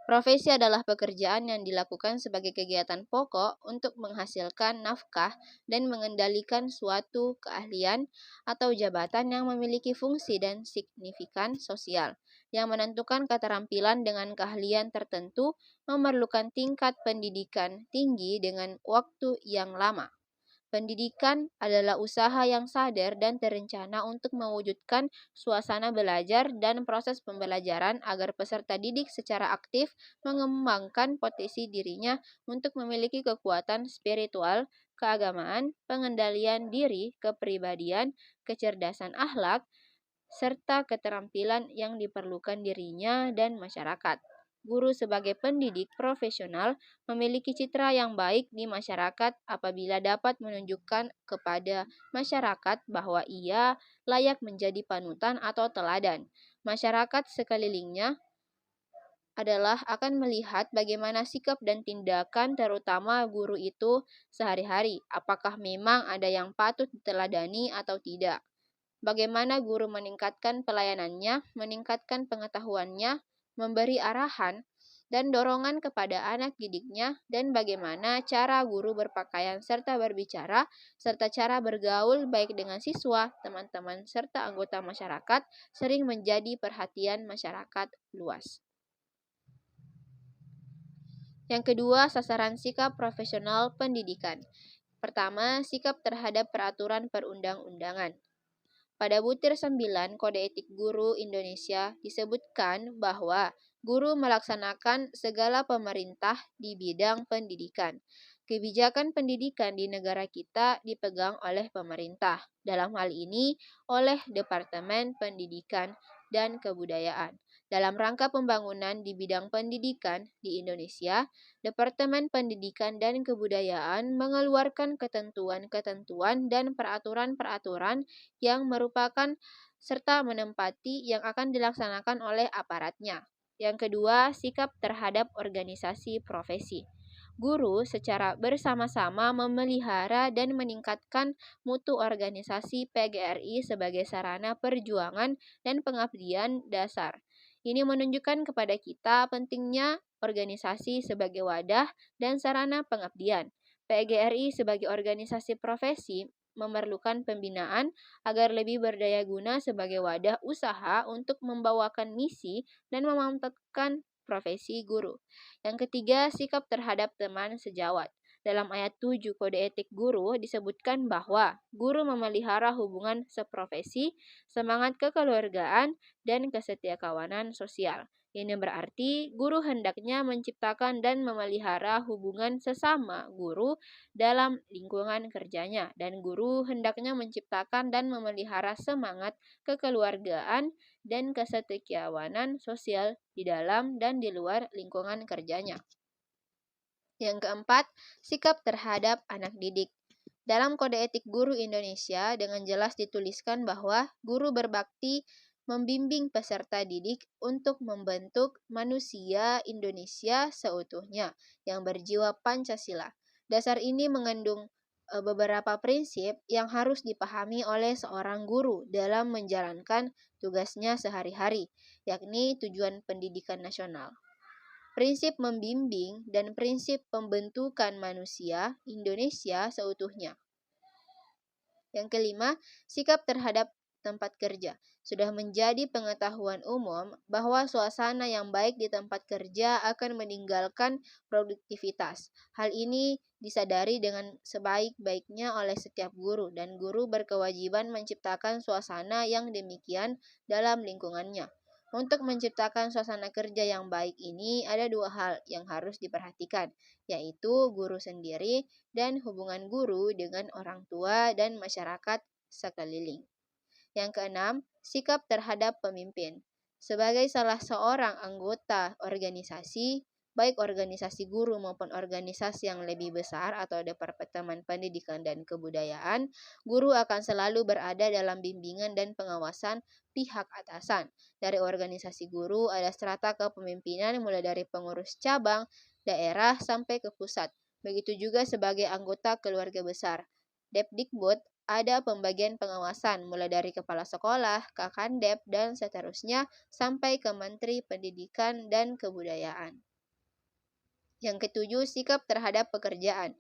Profesi adalah pekerjaan yang dilakukan sebagai kegiatan pokok untuk menghasilkan nafkah dan mengendalikan suatu keahlian atau jabatan yang memiliki fungsi dan signifikan sosial. Yang menentukan keterampilan dengan keahlian tertentu memerlukan tingkat pendidikan tinggi dengan waktu yang lama. Pendidikan adalah usaha yang sadar dan terencana untuk mewujudkan suasana belajar dan proses pembelajaran agar peserta didik secara aktif mengembangkan potensi dirinya untuk memiliki kekuatan spiritual, keagamaan, pengendalian diri, kepribadian, kecerdasan akhlak, serta keterampilan yang diperlukan dirinya dan masyarakat. Guru sebagai pendidik profesional memiliki citra yang baik di masyarakat apabila dapat menunjukkan kepada masyarakat bahwa ia layak menjadi panutan atau teladan. Masyarakat sekelilingnya adalah akan melihat bagaimana sikap dan tindakan terutama guru itu sehari-hari. Apakah memang ada yang patut diteladani atau tidak? Bagaimana guru meningkatkan pelayanannya, meningkatkan pengetahuannya, memberi arahan dan dorongan kepada anak didiknya, dan bagaimana cara guru berpakaian serta berbicara, serta cara bergaul baik dengan siswa, teman-teman, serta anggota masyarakat sering menjadi perhatian masyarakat luas. Yang kedua, sasaran sikap profesional pendidikan. Pertama, sikap terhadap peraturan perundang-undangan. Pada butir 9 Kode Etik Guru Indonesia disebutkan bahwa guru melaksanakan segala pemerintah di bidang pendidikan. Kebijakan pendidikan di negara kita dipegang oleh pemerintah, dalam hal ini oleh Departemen Pendidikan dan Kebudayaan. Dalam rangka pembangunan di bidang pendidikan di Indonesia, Departemen Pendidikan dan Kebudayaan mengeluarkan ketentuan-ketentuan dan peraturan-peraturan yang merupakan serta menempati yang akan dilaksanakan oleh aparatnya. Yang kedua, sikap terhadap organisasi profesi. Guru secara bersama-sama memelihara dan meningkatkan mutu organisasi PGRI sebagai sarana perjuangan dan pengabdian dasar. Ini menunjukkan kepada kita pentingnya organisasi sebagai wadah dan sarana pengabdian. PGRI sebagai organisasi profesi memerlukan pembinaan agar lebih berdaya guna sebagai wadah usaha untuk membawakan misi dan memantapkan profesi guru. Yang ketiga, sikap terhadap teman sejawat. Dalam ayat 7 Kode Etik Guru disebutkan bahwa guru memelihara hubungan seprofesi, semangat kekeluargaan, dan kesetiakawanan sosial. Ini berarti guru hendaknya menciptakan dan memelihara hubungan sesama guru dalam lingkungan kerjanya, dan guru hendaknya menciptakan dan memelihara semangat kekeluargaan dan kesetiakawanan sosial di dalam dan di luar lingkungan kerjanya. Yang keempat, sikap terhadap anak didik. Dalam Kode Etik Guru Indonesia dengan jelas dituliskan bahwa guru berbakti membimbing peserta didik untuk membentuk manusia Indonesia seutuhnya yang berjiwa Pancasila. Dasar ini mengandung beberapa prinsip yang harus dipahami oleh seorang guru dalam menjalankan tugasnya sehari-hari, yakni tujuan pendidikan nasional, prinsip membimbing, dan prinsip pembentukan manusia Indonesia seutuhnya. Yang kelima, sikap terhadap tempat kerja. Sudah menjadi pengetahuan umum bahwa suasana yang baik di tempat kerja akan meninggalkan produktivitas. Hal ini disadari dengan sebaik-baiknya oleh setiap guru, dan guru berkewajiban menciptakan suasana yang demikian dalam lingkungannya. Untuk menciptakan suasana kerja yang baik ini, ada dua hal yang harus diperhatikan, yaitu guru sendiri dan hubungan guru dengan orang tua dan masyarakat sekeliling. Yang keenam, sikap terhadap pemimpin. Sebagai salah seorang anggota organisasi, baik organisasi guru maupun organisasi yang lebih besar atau Departemen Pendidikan dan Kebudayaan, guru akan selalu berada dalam bimbingan dan pengawasan pihak atasan. Dari organisasi guru ada strata kepemimpinan mulai dari pengurus cabang, daerah sampai ke pusat. Begitu juga sebagai anggota keluarga besar. Depdikbud ada pembagian pengawasan mulai dari kepala sekolah, kakandep, dan seterusnya sampai ke Menteri Pendidikan dan Kebudayaan. Yang ketujuh, sikap terhadap pekerjaan.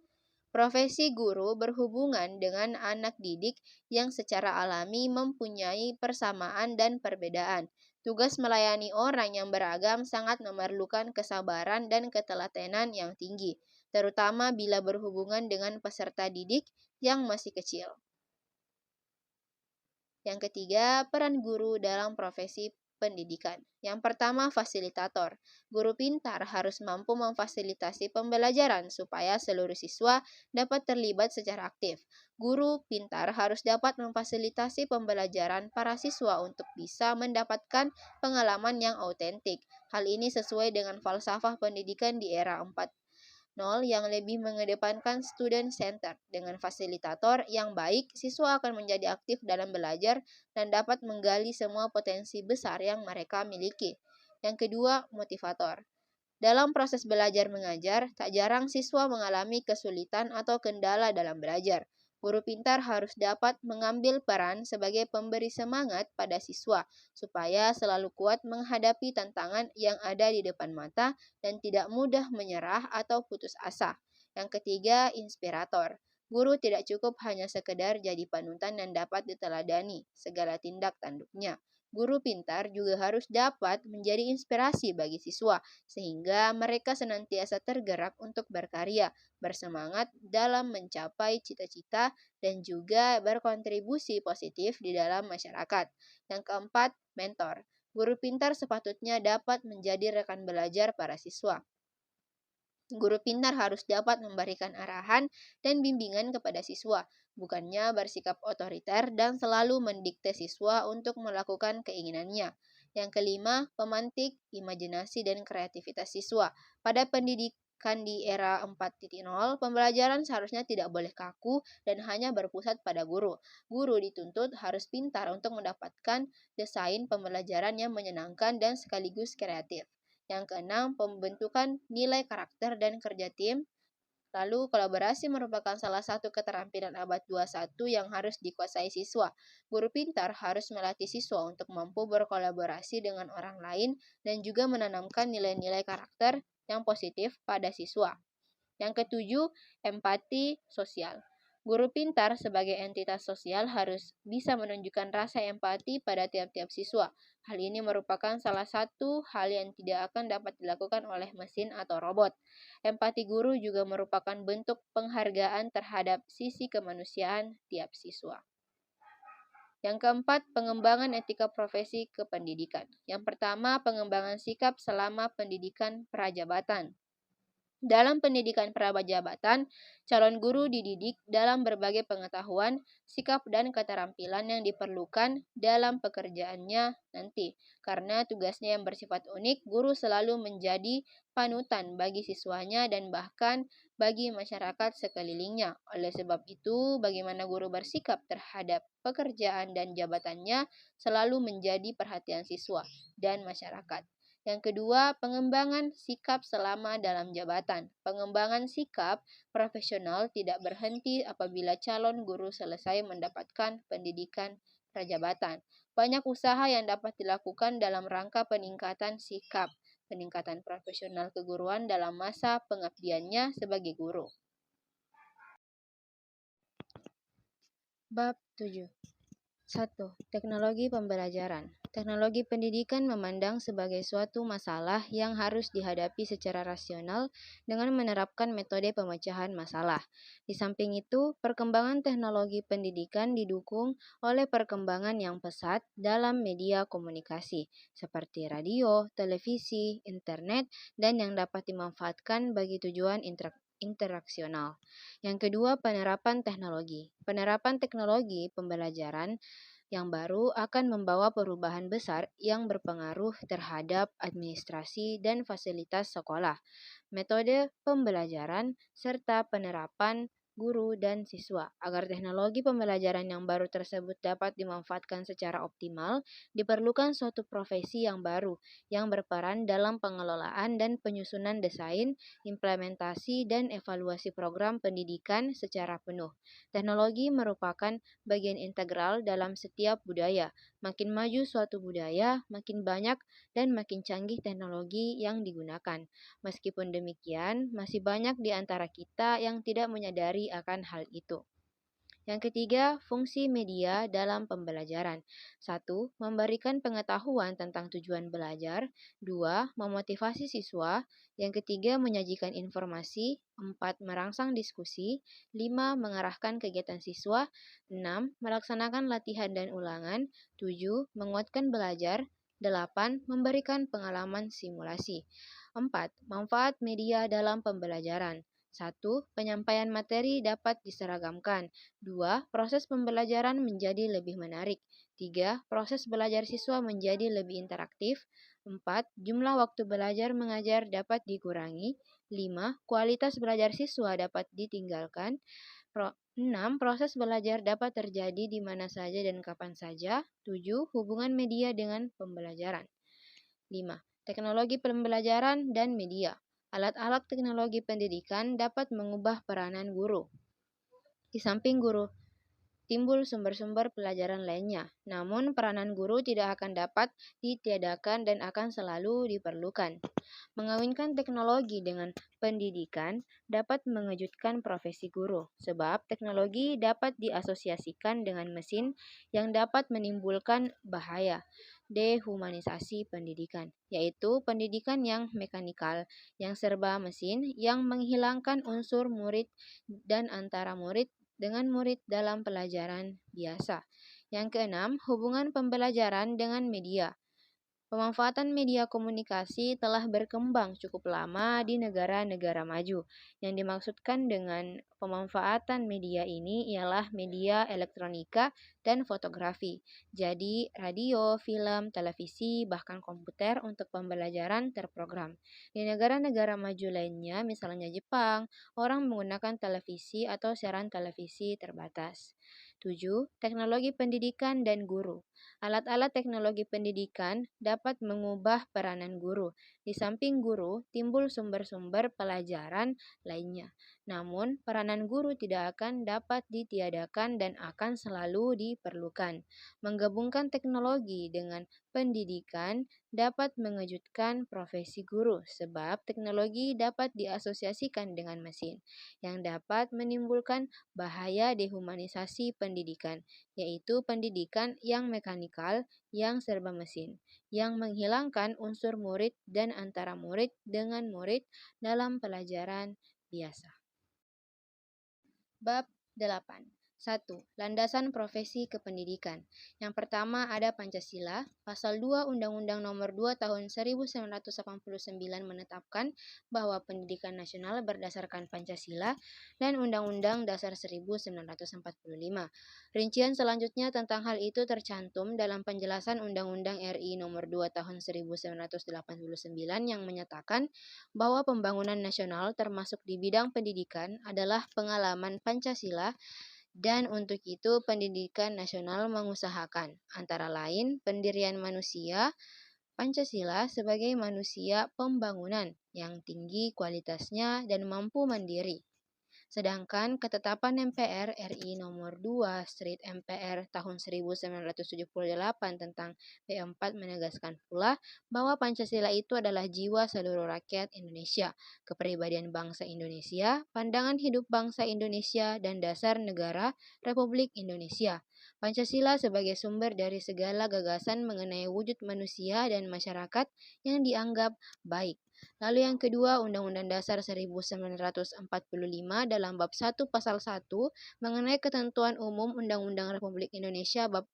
Profesi guru berhubungan dengan anak didik yang secara alami mempunyai persamaan dan perbedaan. Tugas melayani orang yang beragam sangat memerlukan kesabaran dan ketelatenan yang tinggi, terutama bila berhubungan dengan peserta didik yang masih kecil. Yang ketiga, peran guru dalam profesi pendidikan. Yang pertama, fasilitator. Guru pintar harus mampu memfasilitasi pembelajaran supaya seluruh siswa dapat terlibat secara aktif. Guru pintar harus dapat memfasilitasi pembelajaran para siswa untuk bisa mendapatkan pengalaman yang autentik. Hal ini sesuai dengan falsafah pendidikan di era 4.0 yang lebih mengedepankan student center. Dengan fasilitator yang baik, siswa akan menjadi aktif dalam belajar dan dapat menggali semua potensi besar yang mereka miliki. Yang kedua, motivator. Dalam proses belajar mengajar, tak jarang siswa mengalami kesulitan atau kendala dalam belajar. Guru pintar harus dapat mengambil peran sebagai pemberi semangat pada siswa, supaya selalu kuat menghadapi tantangan yang ada di depan mata dan tidak mudah menyerah atau putus asa. Yang ketiga, inspirator. Guru tidak cukup hanya sekedar jadi panutan dan dapat diteladani segala tindak tanduknya. Guru pintar juga harus dapat menjadi inspirasi bagi siswa, sehingga mereka senantiasa tergerak untuk berkarya, bersemangat dalam mencapai cita-cita, dan juga berkontribusi positif di dalam masyarakat. Yang keempat, mentor. Guru pintar sepatutnya dapat menjadi rekan belajar para siswa. Guru pintar harus dapat memberikan arahan dan bimbingan kepada siswa, bukannya bersikap otoriter dan selalu mendikte siswa untuk melakukan keinginannya. Yang kelima, pemantik imajinasi dan kreativitas siswa. Pada pendidikan di era 4.0, pembelajaran seharusnya tidak boleh kaku dan hanya berpusat pada guru. Guru dituntut harus pintar untuk mendapatkan desain pembelajaran yang menyenangkan dan sekaligus kreatif. Yang keenam, pembentukan nilai karakter dan kerja tim. Lalu, kolaborasi merupakan salah satu keterampilan abad 21 yang harus dikuasai siswa. Guru pintar harus melatih siswa untuk mampu berkolaborasi dengan orang lain dan juga menanamkan nilai-nilai karakter yang positif pada siswa. Yang ketujuh, empati sosial. Guru pintar sebagai entitas sosial harus bisa menunjukkan rasa empati pada tiap-tiap siswa. Hal ini merupakan salah satu hal yang tidak akan dapat dilakukan oleh mesin atau robot. Empati guru juga merupakan bentuk penghargaan terhadap sisi kemanusiaan tiap siswa. Yang keempat, pengembangan etika profesi kependidikan. Yang pertama, pengembangan sikap selama pendidikan prajabatan. Dalam pendidikan prajabatan, calon guru dididik dalam berbagai pengetahuan, sikap, dan keterampilan yang diperlukan dalam pekerjaannya nanti. Karena tugasnya yang bersifat unik, guru selalu menjadi panutan bagi siswanya dan bahkan bagi masyarakat sekelilingnya. Oleh sebab itu, bagaimana guru bersikap terhadap pekerjaan dan jabatannya selalu menjadi perhatian siswa dan masyarakat. Yang kedua, pengembangan sikap selama dalam jabatan. Pengembangan sikap profesional tidak berhenti apabila calon guru selesai mendapatkan pendidikan prajabatan. Banyak usaha yang dapat dilakukan dalam rangka peningkatan sikap, peningkatan profesional keguruan dalam masa pengabdiannya sebagai guru. Bab 7. 1. Teknologi pembelajaran. Teknologi pendidikan memandang sebagai suatu masalah yang harus dihadapi secara rasional dengan menerapkan metode pemecahan masalah. Di samping itu, perkembangan teknologi pendidikan didukung oleh perkembangan yang pesat dalam media komunikasi, seperti radio, televisi, internet, dan yang dapat dimanfaatkan bagi tujuan interaksional. Yang kedua, penerapan teknologi. Penerapan teknologi pembelajaran yang baru akan membawa perubahan besar yang berpengaruh terhadap administrasi dan fasilitas sekolah, metode pembelajaran, serta penerapan guru dan siswa. Agar teknologi pembelajaran yang baru tersebut dapat dimanfaatkan secara optimal, diperlukan suatu profesi yang baru yang berperan dalam pengelolaan dan penyusunan desain, implementasi, dan evaluasi program pendidikan secara penuh. Teknologi merupakan bagian integral dalam setiap budaya, Makin maju suatu budaya, makin banyak dan makin canggih teknologi yang digunakan. Meskipun demikian, masih banyak di antara kita yang tidak menyadari akan hal itu. Yang ketiga, fungsi media dalam pembelajaran. 1. Memberikan pengetahuan tentang tujuan belajar. 2. Memotivasi siswa. Yang ketiga, menyajikan informasi. 4. Merangsang diskusi. 5. Mengarahkan kegiatan siswa. 6. Melaksanakan latihan dan ulangan. 7. Menguatkan belajar. 8. Memberikan pengalaman simulasi. 4. Manfaat media dalam pembelajaran. 1. Penyampaian materi dapat diseragamkan. 2. Proses pembelajaran menjadi lebih menarik. 3. Proses belajar siswa menjadi lebih interaktif. 4. Jumlah waktu belajar mengajar dapat dikurangi. 5. Kualitas belajar siswa dapat ditinggalkan. 6. Proses belajar dapat terjadi di mana saja dan kapan saja. 7. Hubungan media dengan pembelajaran. 5. Teknologi pembelajaran dan media. Alat-alat teknologi pendidikan dapat mengubah peranan guru. Di samping guru, timbul sumber-sumber pelajaran lainnya. Namun, peranan guru tidak akan dapat ditiadakan dan akan selalu diperlukan. Mengawinkan teknologi dengan pendidikan dapat mengejutkan profesi guru, sebab teknologi dapat diasosiasikan dengan mesin yang dapat menimbulkan bahaya. Dehumanisasi pendidikan, yaitu pendidikan yang mekanikal, yang serba mesin, yang menghilangkan unsur murid dan antara murid dengan murid dalam pelajaran biasa. Yang keenam, hubungan pembelajaran dengan media. Pemanfaatan media komunikasi telah berkembang cukup lama di negara-negara maju. Yang dimaksudkan dengan pemanfaatan media ini ialah media elektronika dan fotografi. Jadi, radio, film, televisi, bahkan komputer untuk pembelajaran terprogram. Di negara-negara maju lainnya, misalnya Jepang, orang menggunakan televisi atau siaran televisi terbatas. 7. Teknologi pendidikan dan guru. Alat-alat teknologi pendidikan dapat mengubah peranan guru. Di samping guru, timbul sumber-sumber pelajaran lainnya. Namun, peranan guru tidak akan dapat ditiadakan dan akan selalu diperlukan. Menggabungkan teknologi dengan pendidikan dapat mengejutkan profesi guru, sebab teknologi dapat diasosiasikan dengan mesin, yang dapat menimbulkan bahaya dehumanisasi pendidikan, yaitu pendidikan yang mekanikal, yang serba mesin, yang menghilangkan unsur murid dan antara murid dengan murid dalam pelajaran biasa. Bab 8. 1. Landasan profesi kependidikan. Yang pertama ada Pancasila. Pasal 2 Undang-Undang Nomor 2 Tahun 1989 menetapkan bahwa pendidikan nasional berdasarkan Pancasila dan Undang-Undang Dasar 1945. Rincian selanjutnya tentang hal itu tercantum dalam penjelasan Undang-Undang RI Nomor 2 Tahun 1989 yang menyatakan bahwa pembangunan nasional termasuk di bidang pendidikan adalah pengalaman Pancasila, dan untuk itu pendidikan nasional mengusahakan, antara lain, pendirian manusia, Pancasila sebagai manusia pembangunan yang tinggi kualitasnya dan mampu mandiri. Sedangkan ketetapan MPR RI Nomor 2 MPR tahun 1978 tentang P4 menegaskan pula bahwa Pancasila itu adalah jiwa seluruh rakyat Indonesia, kepribadian bangsa Indonesia, pandangan hidup bangsa Indonesia, dan dasar negara Republik Indonesia. Pancasila sebagai sumber dari segala gagasan mengenai wujud manusia dan masyarakat yang dianggap baik. Lalu yang kedua, Undang-Undang Dasar 1945 dalam bab 1 pasal 1 mengenai ketentuan umum Undang-Undang Republik Indonesia bab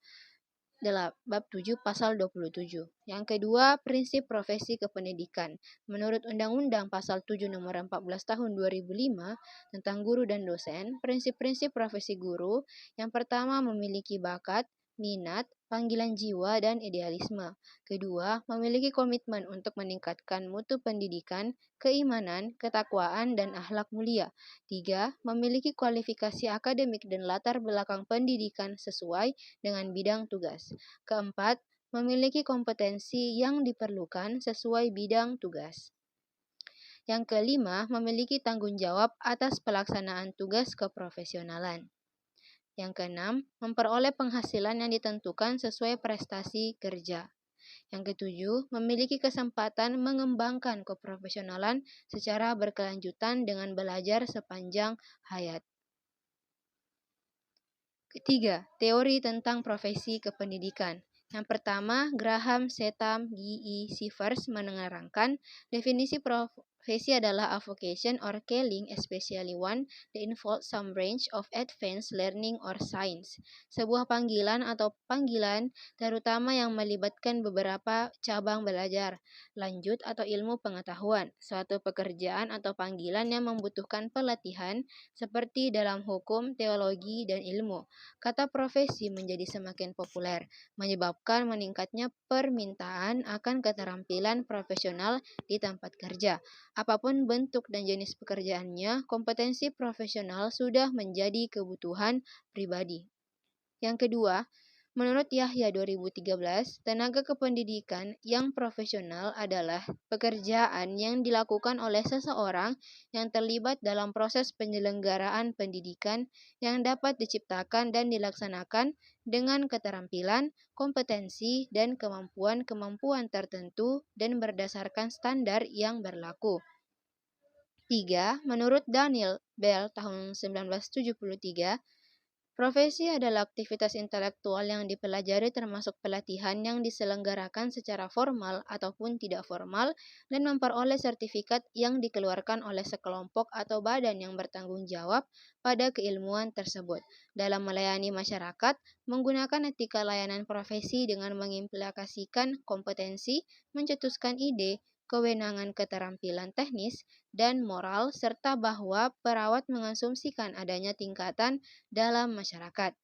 7 pasal 27. Yang kedua, prinsip profesi kependidikan. Menurut Undang-Undang Pasal 7 Nomor 14 Tahun 2005 tentang guru dan dosen, prinsip-prinsip profesi guru yang pertama memiliki bakat, minat, panggilan jiwa, dan idealisme. Kedua, memiliki komitmen untuk meningkatkan mutu pendidikan, keimanan, ketakwaan, dan akhlak mulia. 3. Memiliki kualifikasi akademik dan latar belakang pendidikan sesuai dengan bidang tugas. Keempat, memiliki kompetensi yang diperlukan sesuai bidang tugas. Yang kelima, memiliki tanggung jawab atas pelaksanaan tugas keprofesionalan. Yang keenam, memperoleh penghasilan yang ditentukan sesuai prestasi kerja. Yang ketujuh, memiliki kesempatan mengembangkan keprofesionalan secara berkelanjutan dengan belajar sepanjang hayat. Ketiga, teori tentang profesi kependidikan. Yang pertama, Graham Setham G.E. Sivers menerangkan definisi profesi adalah a vocation or calling, especially one that involves some branch of advanced learning or science. Sebuah panggilan atau panggilan terutama yang melibatkan beberapa cabang belajar, lanjut atau ilmu pengetahuan. Suatu pekerjaan atau panggilan yang membutuhkan pelatihan seperti dalam hukum, teologi, dan ilmu. Kata profesi menjadi semakin populer, menyebabkan meningkatnya permintaan akan keterampilan profesional di tempat kerja. Apapun bentuk dan jenis pekerjaannya, kompetensi profesional sudah menjadi kebutuhan pribadi. Yang kedua, menurut Yahya 2013, tenaga kependidikan yang profesional adalah pekerjaan yang dilakukan oleh seseorang yang terlibat dalam proses penyelenggaraan pendidikan yang dapat diciptakan dan dilaksanakan dengan keterampilan, kompetensi, dan kemampuan-kemampuan tertentu dan berdasarkan standar yang berlaku. 3. Menurut Daniel Bell tahun 1973, profesi adalah aktivitas intelektual yang dipelajari termasuk pelatihan yang diselenggarakan secara formal ataupun tidak formal dan memperoleh sertifikat yang dikeluarkan oleh sekelompok atau badan yang bertanggung jawab pada keilmuan tersebut. Dalam melayani masyarakat, menggunakan etika layanan profesi dengan mengimplikasikan kompetensi, mencetuskan ide, kewenangan keterampilan teknis, dan moral, serta bahwa perawat mengasumsikan adanya tingkatan dalam masyarakat.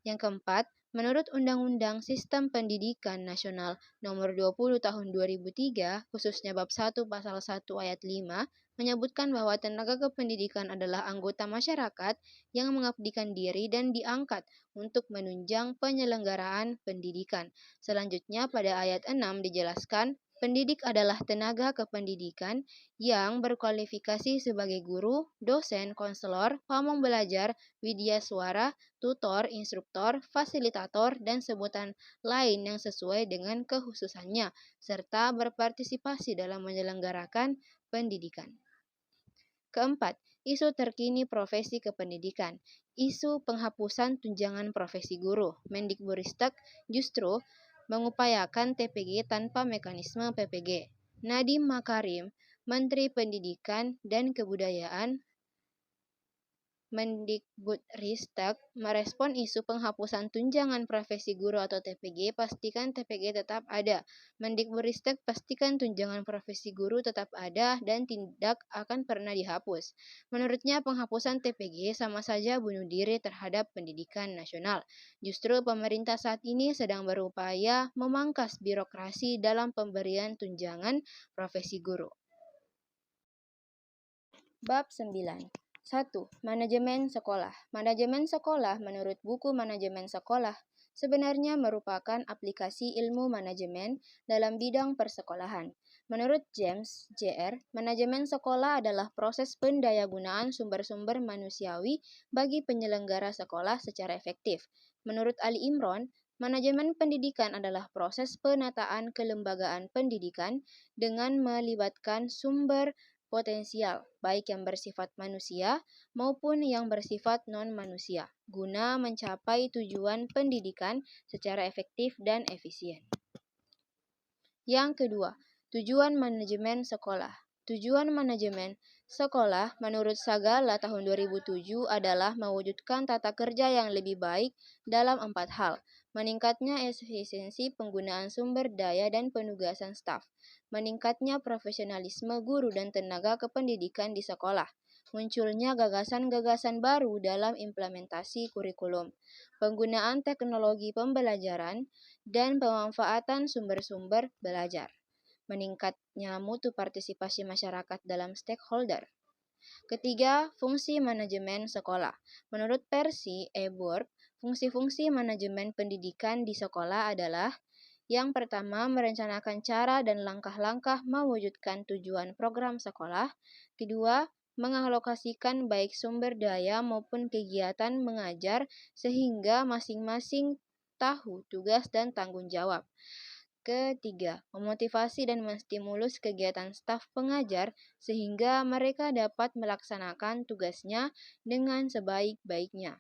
Yang keempat, menurut Undang-Undang Sistem Pendidikan Nasional Nomor 20 Tahun 2003, khususnya bab 1 pasal 1 ayat 5, menyebutkan bahwa tenaga kependidikan adalah anggota masyarakat yang mengabdikan diri dan diangkat untuk menunjang penyelenggaraan pendidikan. Selanjutnya pada ayat 6 dijelaskan, pendidik adalah tenaga kependidikan yang berkualifikasi sebagai guru, dosen, konselor, pamong belajar, widya suara, tutor, instruktor, fasilitator, dan sebutan lain yang sesuai dengan kekhususannya, serta berpartisipasi dalam menyelenggarakan pendidikan. Keempat, isu terkini profesi kependidikan. Isu penghapusan tunjangan profesi guru. Mendikbudristek justru mengupayakan TPG tanpa mekanisme PPG. Nadiem Makarim, Menteri Pendidikan dan Kebudayaan, Mendikbudristek merespon isu penghapusan tunjangan profesi guru atau TPG, pastikan TPG tetap ada. Mendikbudristek pastikan tunjangan profesi guru tetap ada dan tidak akan pernah dihapus. Menurutnya penghapusan TPG sama saja bunuh diri terhadap pendidikan nasional. Justru pemerintah saat ini sedang berupaya memangkas birokrasi dalam pemberian tunjangan profesi guru. Bab 9. 1. Manajemen sekolah. Manajemen sekolah menurut buku Manajemen Sekolah sebenarnya merupakan aplikasi ilmu manajemen dalam bidang persekolahan. Menurut James Jr., manajemen sekolah adalah proses pendayagunaan sumber-sumber manusiawi bagi penyelenggara sekolah secara efektif. Menurut Ali Imron, manajemen pendidikan adalah proses penataan kelembagaan pendidikan dengan melibatkan sumber potensial, baik yang bersifat manusia maupun yang bersifat non-manusia, guna mencapai tujuan pendidikan secara efektif dan efisien. Yang kedua, tujuan manajemen sekolah. Tujuan manajemen sekolah menurut Sagala tahun 2007 adalah mewujudkan tata kerja yang lebih baik dalam 4 hal. Meningkatnya efisiensi penggunaan sumber daya dan penugasan staf. Meningkatnya profesionalisme guru dan tenaga kependidikan di sekolah. Munculnya gagasan-gagasan baru dalam implementasi kurikulum. Penggunaan teknologi pembelajaran dan pemanfaatan sumber-sumber belajar. Meningkatnya mutu partisipasi masyarakat dalam stakeholder. Ketiga, fungsi manajemen sekolah. Menurut Percy E. Burke, fungsi-fungsi manajemen pendidikan di sekolah adalah: yang pertama, merencanakan cara dan langkah-langkah mewujudkan tujuan program sekolah. Kedua, mengalokasikan baik sumber daya maupun kegiatan mengajar sehingga masing-masing tahu tugas dan tanggung jawab. Ketiga, memotivasi dan menstimulus kegiatan staf pengajar sehingga mereka dapat melaksanakan tugasnya dengan sebaik-baiknya.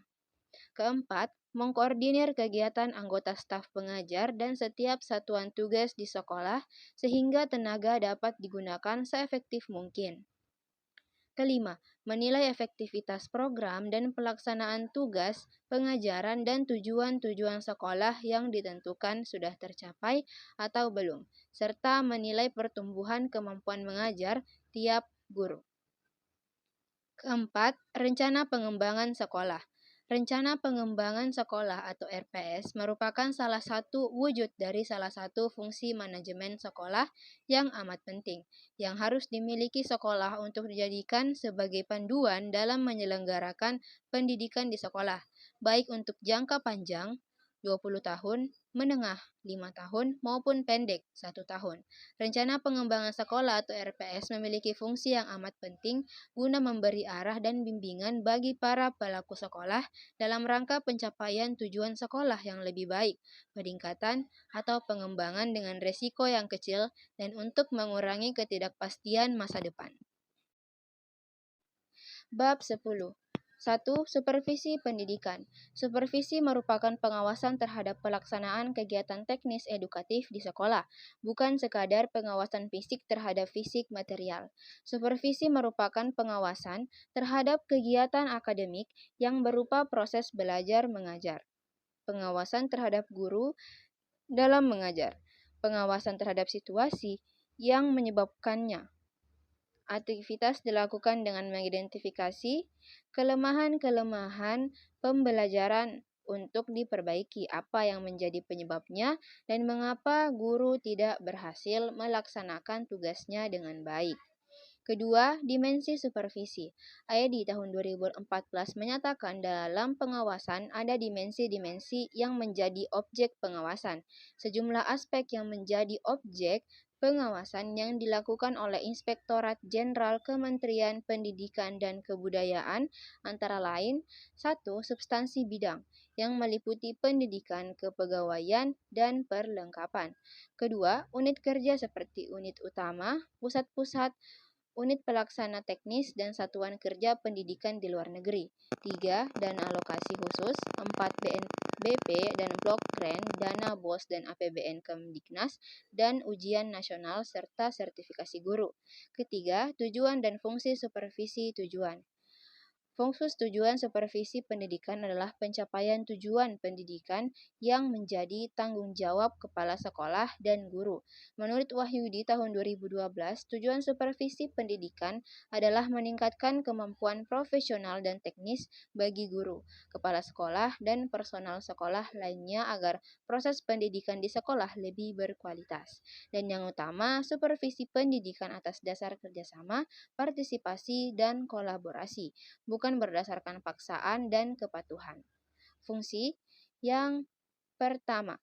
Keempat, mengkoordinir kegiatan anggota staf pengajar dan setiap satuan tugas di sekolah sehingga tenaga dapat digunakan seefektif mungkin. Kelima, menilai efektivitas program dan pelaksanaan tugas, pengajaran dan tujuan-tujuan sekolah yang ditentukan sudah tercapai atau belum, serta menilai pertumbuhan kemampuan mengajar tiap guru. Keempat, rencana pengembangan sekolah. Rencana pengembangan sekolah atau RPS merupakan salah satu wujud dari salah satu fungsi manajemen sekolah yang amat penting, yang harus dimiliki sekolah untuk dijadikan sebagai panduan dalam menyelenggarakan pendidikan di sekolah, baik untuk jangka panjang, 20 tahun, menengah, 5 tahun, maupun pendek, 1 tahun. Rencana pengembangan sekolah atau RPS memiliki fungsi yang amat penting guna memberi arah dan bimbingan bagi para pelaku sekolah dalam rangka pencapaian tujuan sekolah yang lebih baik, peningkatan atau pengembangan dengan resiko yang kecil, dan untuk mengurangi ketidakpastian masa depan. Bab 10. 1. Supervisi pendidikan. Supervisi merupakan pengawasan terhadap pelaksanaan kegiatan teknis edukatif di sekolah, bukan sekadar pengawasan fisik terhadap fisik material. Supervisi merupakan pengawasan terhadap kegiatan akademik yang berupa proses belajar mengajar, pengawasan terhadap guru dalam mengajar, pengawasan terhadap situasi yang menyebabkannya. Aktivitas dilakukan dengan mengidentifikasi kelemahan-kelemahan pembelajaran untuk diperbaiki apa yang menjadi penyebabnya dan mengapa guru tidak berhasil melaksanakan tugasnya dengan baik. Kedua, dimensi supervisi. AED tahun 2014 menyatakan dalam pengawasan ada dimensi-dimensi yang menjadi objek pengawasan. Sejumlah aspek yang menjadi objek pengawasan yang dilakukan oleh Inspektorat Jenderal Kementerian Pendidikan dan Kebudayaan antara lain: 1. Substansi bidang, yang meliputi pendidikan, kepegawaian, dan perlengkapan. Kedua, unit kerja seperti unit utama, pusat-pusat, unit pelaksana teknis, dan satuan kerja pendidikan di luar negeri. 3. Dana alokasi khusus. 4. BNBP dan blok grant, dana BOS dan APBN Kemdiknas, dan ujian nasional serta sertifikasi guru. Ketiga, tujuan dan fungsi supervisi tujuan. Fungsi tujuan supervisi pendidikan adalah pencapaian tujuan pendidikan yang menjadi tanggung jawab kepala sekolah dan guru. Menurut Wahyudi tahun 2012, tujuan supervisi pendidikan adalah meningkatkan kemampuan profesional dan teknis bagi guru, kepala sekolah, dan personal sekolah lainnya agar proses pendidikan di sekolah lebih berkualitas. Dan yang utama, supervisi pendidikan atas dasar kerjasama, partisipasi, dan kolaborasi, bukan berdasarkan paksaan dan kepatuhan. Fungsi yang pertama,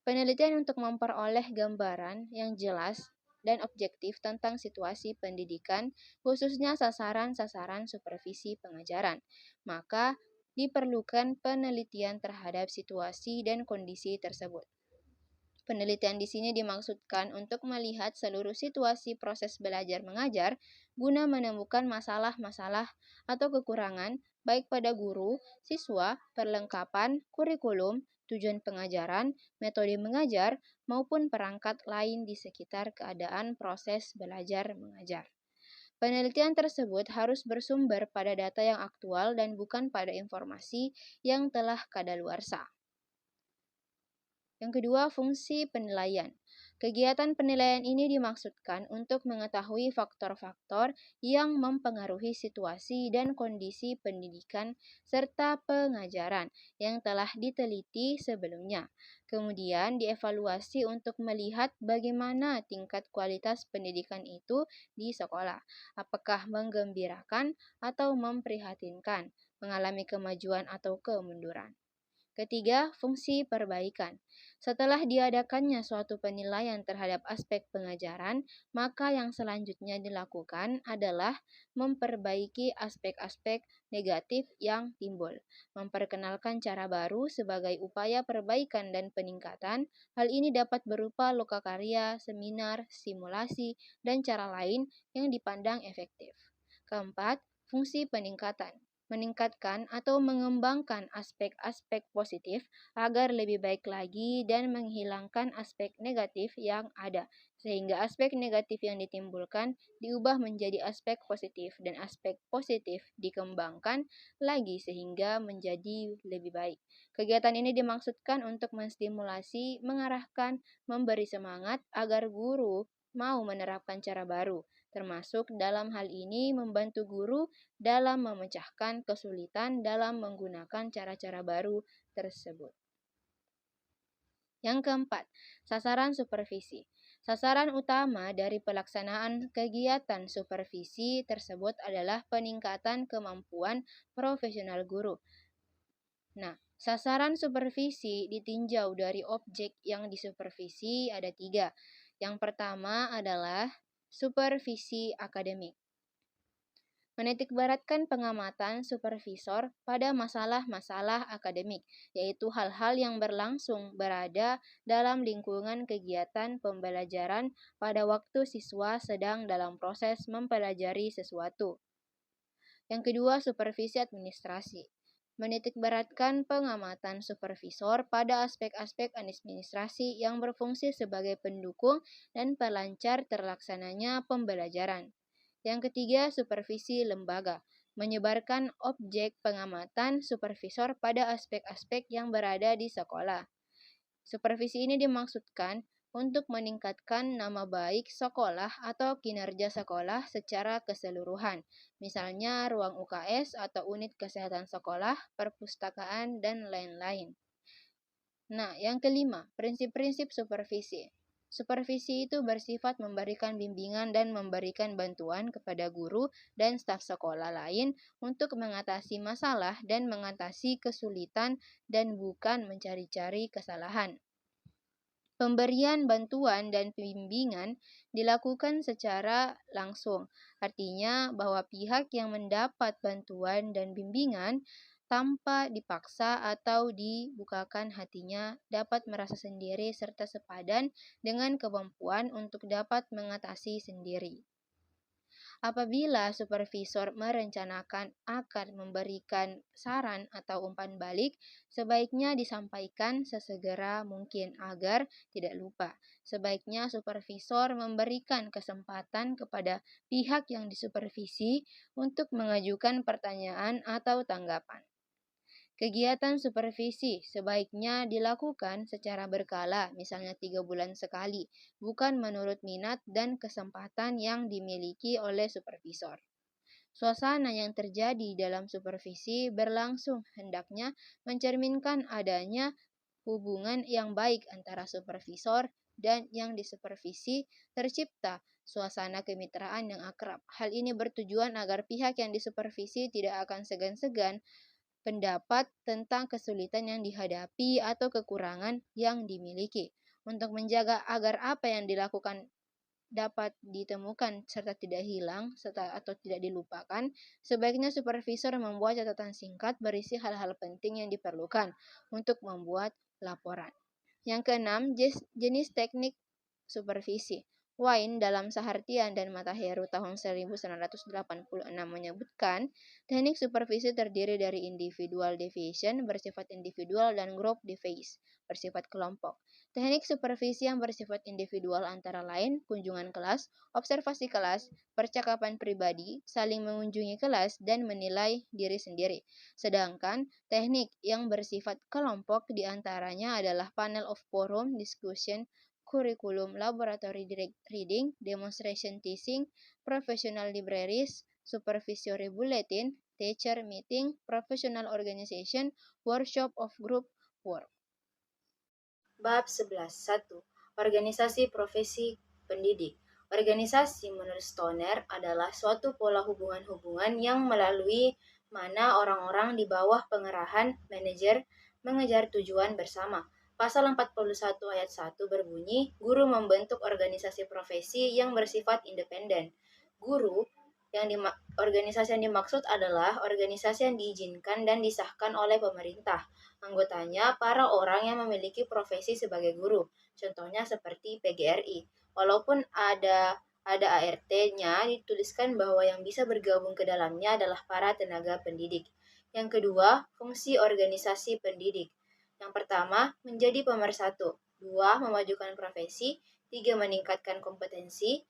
penelitian untuk memperoleh gambaran yang jelas dan objektif tentang situasi pendidikan, khususnya sasaran-sasaran supervisi pengajaran. Maka, diperlukan penelitian terhadap situasi dan kondisi tersebut. Penelitian di sini dimaksudkan untuk melihat seluruh situasi proses belajar mengajar guna menemukan masalah-masalah atau kekurangan baik pada guru, siswa, perlengkapan, kurikulum, tujuan pengajaran, metode mengajar, maupun perangkat lain di sekitar keadaan proses belajar mengajar. Penelitian tersebut harus bersumber pada data yang aktual dan bukan pada informasi yang telah kadaluarsa. Yang kedua, fungsi penilaian. Kegiatan penilaian ini dimaksudkan untuk mengetahui faktor-faktor yang mempengaruhi situasi dan kondisi pendidikan serta pengajaran yang telah diteliti sebelumnya. Kemudian dievaluasi untuk melihat bagaimana tingkat kualitas pendidikan itu di sekolah. Apakah menggembirakan atau memprihatinkan, mengalami kemajuan atau kemunduran. Ketiga, fungsi perbaikan. Setelah diadakannya suatu penilaian terhadap aspek pengajaran, maka yang selanjutnya dilakukan adalah memperbaiki aspek-aspek negatif yang timbul. Memperkenalkan cara baru sebagai upaya perbaikan dan peningkatan. Hal ini dapat berupa lokakarya, seminar, simulasi, dan cara lain yang dipandang efektif. Keempat, fungsi peningkatan. Meningkatkan atau mengembangkan aspek-aspek positif agar lebih baik lagi dan menghilangkan aspek negatif yang ada, sehingga aspek negatif yang ditimbulkan diubah menjadi aspek positif dan aspek positif dikembangkan lagi sehingga menjadi lebih baik. Kegiatan ini dimaksudkan untuk menstimulasi, mengarahkan, memberi semangat agar guru mau menerapkan cara baru, termasuk dalam hal ini membantu guru dalam memecahkan kesulitan dalam menggunakan cara-cara baru tersebut. Yang keempat, sasaran supervisi. Sasaran utama dari pelaksanaan kegiatan supervisi tersebut adalah peningkatan kemampuan profesional guru. Nah, sasaran supervisi ditinjau dari objek yang disupervisi ada 3. Yang pertama adalah supervisi akademik. Menitikberatkan pengamatan supervisor pada masalah-masalah akademik, yaitu hal-hal yang berlangsung berada dalam lingkungan kegiatan pembelajaran pada waktu siswa sedang dalam proses mempelajari sesuatu. Yang kedua, supervisi administrasi. Menitikberatkan pengamatan supervisor pada aspek-aspek administrasi yang berfungsi sebagai pendukung dan pelancar terlaksananya pembelajaran. Yang ketiga, supervisi lembaga. Menyebarkan objek pengamatan supervisor pada aspek-aspek yang berada di sekolah. Supervisi ini dimaksudkan untuk meningkatkan nama baik sekolah atau kinerja sekolah secara keseluruhan, misalnya ruang UKS atau unit kesehatan sekolah, perpustakaan, dan lain-lain. Nah, yang kelima, prinsip-prinsip supervisi. Supervisi itu bersifat memberikan bimbingan dan memberikan bantuan kepada guru dan staf sekolah lain untuk mengatasi masalah dan mengatasi kesulitan dan bukan mencari-cari kesalahan. Pemberian bantuan dan bimbingan dilakukan secara langsung, artinya bahwa pihak yang mendapat bantuan dan bimbingan tanpa dipaksa atau dibukakan hatinya dapat merasa sendiri serta sepadan dengan kemampuan untuk dapat mengatasi sendiri. Apabila supervisor merencanakan akan memberikan saran atau umpan balik, sebaiknya disampaikan sesegera mungkin agar tidak lupa. Sebaiknya supervisor memberikan kesempatan kepada pihak yang disupervisi untuk mengajukan pertanyaan atau tanggapan. Kegiatan supervisi sebaiknya dilakukan secara berkala, misalnya 3 bulan sekali, bukan menurut minat dan kesempatan yang dimiliki oleh supervisor. Suasana yang terjadi dalam supervisi berlangsung hendaknya mencerminkan adanya hubungan yang baik antara supervisor dan yang disupervisi, tercipta suasana kemitraan yang akrab. Hal ini bertujuan agar pihak yang disupervisi tidak akan segan-segan pendapat tentang kesulitan yang dihadapi atau kekurangan yang dimiliki. Untuk menjaga agar apa yang dilakukan dapat ditemukan serta tidak hilang atau tidak dilupakan, sebaiknya supervisor membuat catatan singkat berisi hal-hal penting yang diperlukan untuk membuat laporan. Yang keenam, jenis teknik supervisi. Wine dalam Sahartian dan Mataheru tahun 1986 menyebutkan, teknik supervisi terdiri dari individual deviation bersifat individual dan group deviation bersifat kelompok. Teknik supervisi yang bersifat individual antara lain kunjungan kelas, observasi kelas, percakapan pribadi, saling mengunjungi kelas, dan menilai diri sendiri. Sedangkan teknik yang bersifat kelompok diantaranya adalah panel of forum discussion, kurikulum, laboratory reading, demonstration teaching, professional libraries, supervisory bulletin, teacher meeting, professional organization, workshop of group work. Bab 11. 1. Organisasi profesi pendidik. Organisasi menurut Stoner adalah suatu pola hubungan-hubungan yang melalui mana orang-orang di bawah pengerahan manajer mengejar tujuan bersama. Pasal 41 ayat 1 berbunyi, guru membentuk organisasi profesi yang bersifat independen. Guru organisasi yang dimaksud adalah organisasi yang diizinkan dan disahkan oleh pemerintah. Anggotanya para orang yang memiliki profesi sebagai guru. Contohnya seperti PGRI. Walaupun ada ART-nya, dituliskan bahwa yang bisa bergabung ke dalamnya adalah para tenaga pendidik. Yang kedua, fungsi organisasi pendidik. Yang pertama, menjadi pemersatu. 2. Memajukan profesi. 3. Meningkatkan kompetensi,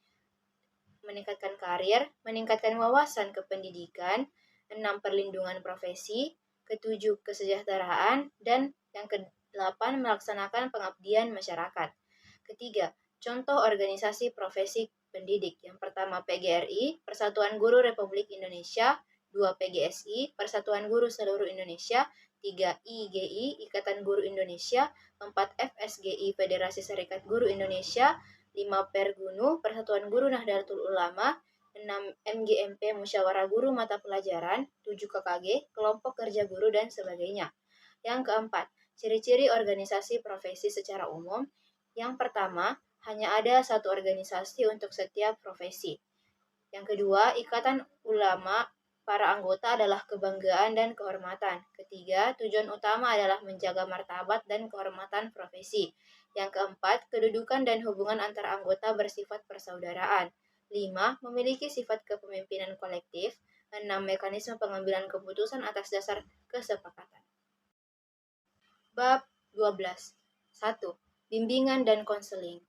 meningkatkan karir, meningkatkan wawasan kependidikan, 6. Perlindungan profesi, ke-7. Kesejahteraan, dan yang ke-8. Melaksanakan pengabdian masyarakat. Ketiga, contoh organisasi profesi pendidik. Yang pertama PGRI, Persatuan Guru Republik Indonesia. 2. PGSI, Persatuan Guru Seluruh Indonesia. 3. IGI, Ikatan Guru Indonesia. 4. FSGI, Federasi Serikat Guru Indonesia. 5. Pergunu, Persatuan Guru Nahdlatul Ulama. 6. MGMP, Musyawarah Guru Mata Pelajaran. 7. KKG, Kelompok Kerja Guru, dan sebagainya. Yang keempat, ciri-ciri organisasi profesi secara umum. Yang pertama, hanya ada satu organisasi untuk setiap profesi. Yang kedua, ikatan ulama para anggota adalah kebanggaan dan kehormatan. Ketiga, tujuan utama adalah menjaga martabat dan kehormatan profesi. Yang keempat, kedudukan dan hubungan antara anggota bersifat persaudaraan. 5. Memiliki sifat kepemimpinan kolektif. 6. Mekanisme pengambilan keputusan atas dasar kesepakatan. Bab 12. 1. Bimbingan dan konseling.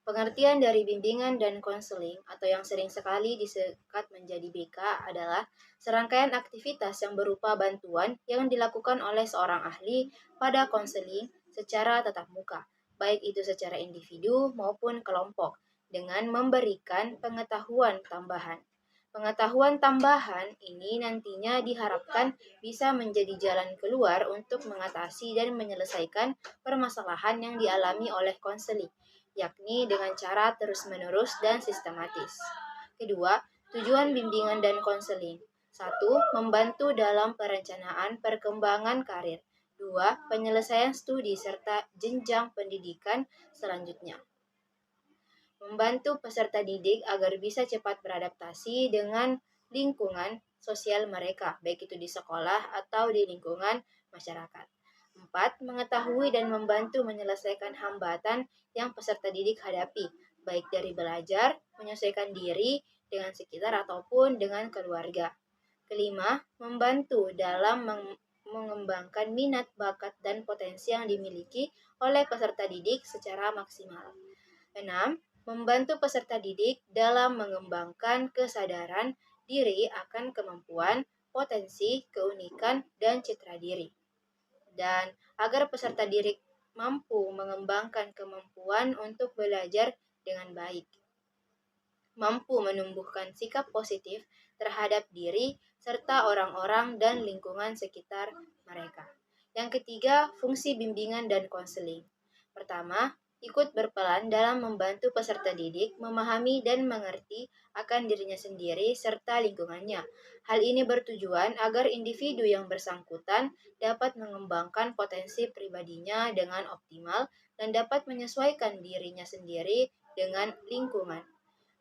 Pengertian dari bimbingan dan konseling atau yang sering sekali disingkat menjadi BK adalah serangkaian aktivitas yang berupa bantuan yang dilakukan oleh seorang ahli pada konseling secara tatap muka, baik itu secara individu maupun kelompok, dengan memberikan pengetahuan tambahan. Pengetahuan tambahan ini nantinya diharapkan bisa menjadi jalan keluar untuk mengatasi dan menyelesaikan permasalahan yang dialami oleh konseling, yakni dengan cara terus-menerus dan sistematis. Kedua, tujuan bimbingan dan konseling. 1. Membantu dalam perencanaan perkembangan karir. 2. Penyelesaian studi serta jenjang pendidikan selanjutnya. Membantu peserta didik agar bisa cepat beradaptasi dengan lingkungan sosial mereka, baik itu di sekolah atau di lingkungan masyarakat. 4. Mengetahui dan membantu menyelesaikan hambatan yang peserta didik hadapi, baik dari belajar, menyesuaikan diri dengan sekitar ataupun dengan keluarga. Kelima, membantu dalam mengembangkan minat, bakat, dan potensi yang dimiliki oleh peserta didik secara maksimal. 6. Membantu peserta didik dalam mengembangkan kesadaran diri akan kemampuan, potensi, keunikan, dan citra diri. Dan agar peserta didik mampu mengembangkan kemampuan untuk belajar dengan baik. Mampu menumbuhkan sikap positif terhadap diri serta orang-orang dan lingkungan sekitar mereka. Yang ketiga, fungsi bimbingan dan konseling. Pertama, ikut berperan dalam membantu peserta didik memahami dan mengerti akan dirinya sendiri serta lingkungannya. Hal ini bertujuan agar individu yang bersangkutan dapat mengembangkan potensi pribadinya dengan optimal dan dapat menyesuaikan dirinya sendiri dengan lingkungan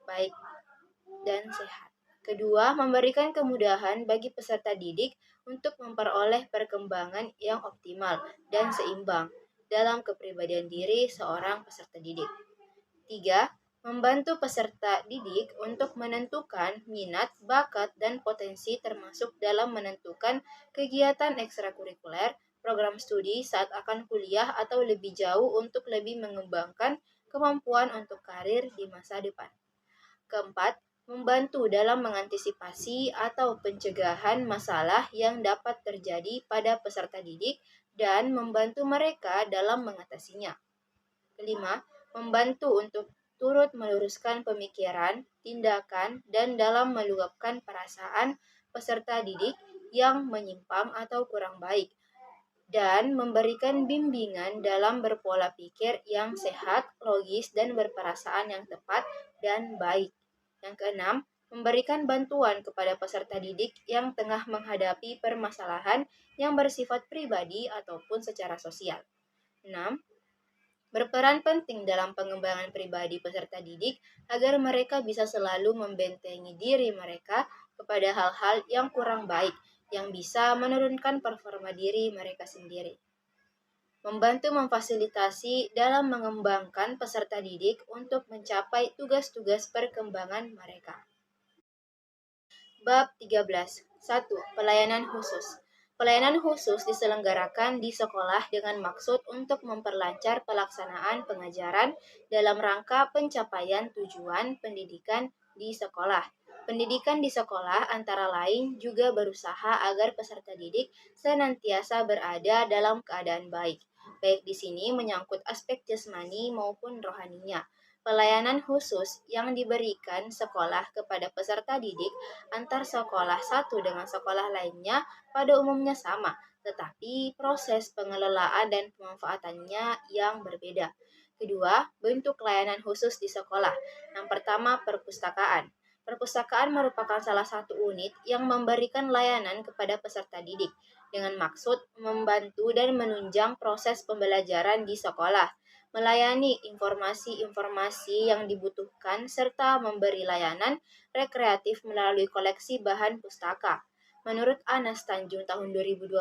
baik dan sehat. Kedua, memberikan kemudahan bagi peserta didik untuk memperoleh perkembangan yang optimal dan seimbang dalam kepribadian diri seorang peserta didik. 3. Membantu peserta didik untuk menentukan minat, bakat, dan potensi termasuk dalam menentukan kegiatan ekstrakurikuler, program studi saat akan kuliah atau lebih jauh untuk lebih mengembangkan kemampuan untuk karir di masa depan. Keempat, membantu dalam mengantisipasi atau pencegahan masalah yang dapat terjadi pada peserta didik dan membantu mereka dalam mengatasinya. Kelima, membantu untuk turut meluruskan pemikiran, tindakan, dan dalam meluapkan perasaan peserta didik yang menyimpang atau kurang baik, dan memberikan bimbingan dalam berpola pikir yang sehat, logis, dan berperasaan yang tepat dan baik. Yang keenam, memberikan bantuan kepada peserta didik yang tengah menghadapi permasalahan yang bersifat pribadi ataupun secara sosial. 6. Berperan penting dalam pengembangan pribadi peserta didik agar mereka bisa selalu membentengi diri mereka kepada hal-hal yang kurang baik yang bisa menurunkan performa diri mereka sendiri. Membantu memfasilitasi dalam mengembangkan peserta didik untuk mencapai tugas-tugas perkembangan mereka. Bab 13. 1. Pelayanan khusus. Pelayanan khusus diselenggarakan di sekolah dengan maksud untuk memperlancar pelaksanaan pengajaran dalam rangka pencapaian tujuan pendidikan di sekolah. Pendidikan di sekolah antara lain juga berusaha agar peserta didik senantiasa berada dalam keadaan baik. Baik di sini menyangkut aspek jasmani maupun rohaninya. Pelayanan khusus yang diberikan sekolah kepada peserta didik antar sekolah satu dengan sekolah lainnya pada umumnya sama, tetapi proses pengelolaan dan pemanfaatannya yang berbeda. Kedua, bentuk layanan khusus di sekolah. Yang pertama, perpustakaan. Perpustakaan merupakan salah satu unit yang memberikan layanan kepada peserta didik dengan maksud membantu dan menunjang proses pembelajaran di sekolah, melayani informasi-informasi yang dibutuhkan, serta memberi layanan rekreatif melalui koleksi bahan pustaka. Menurut Anas Tanjung tahun 2012,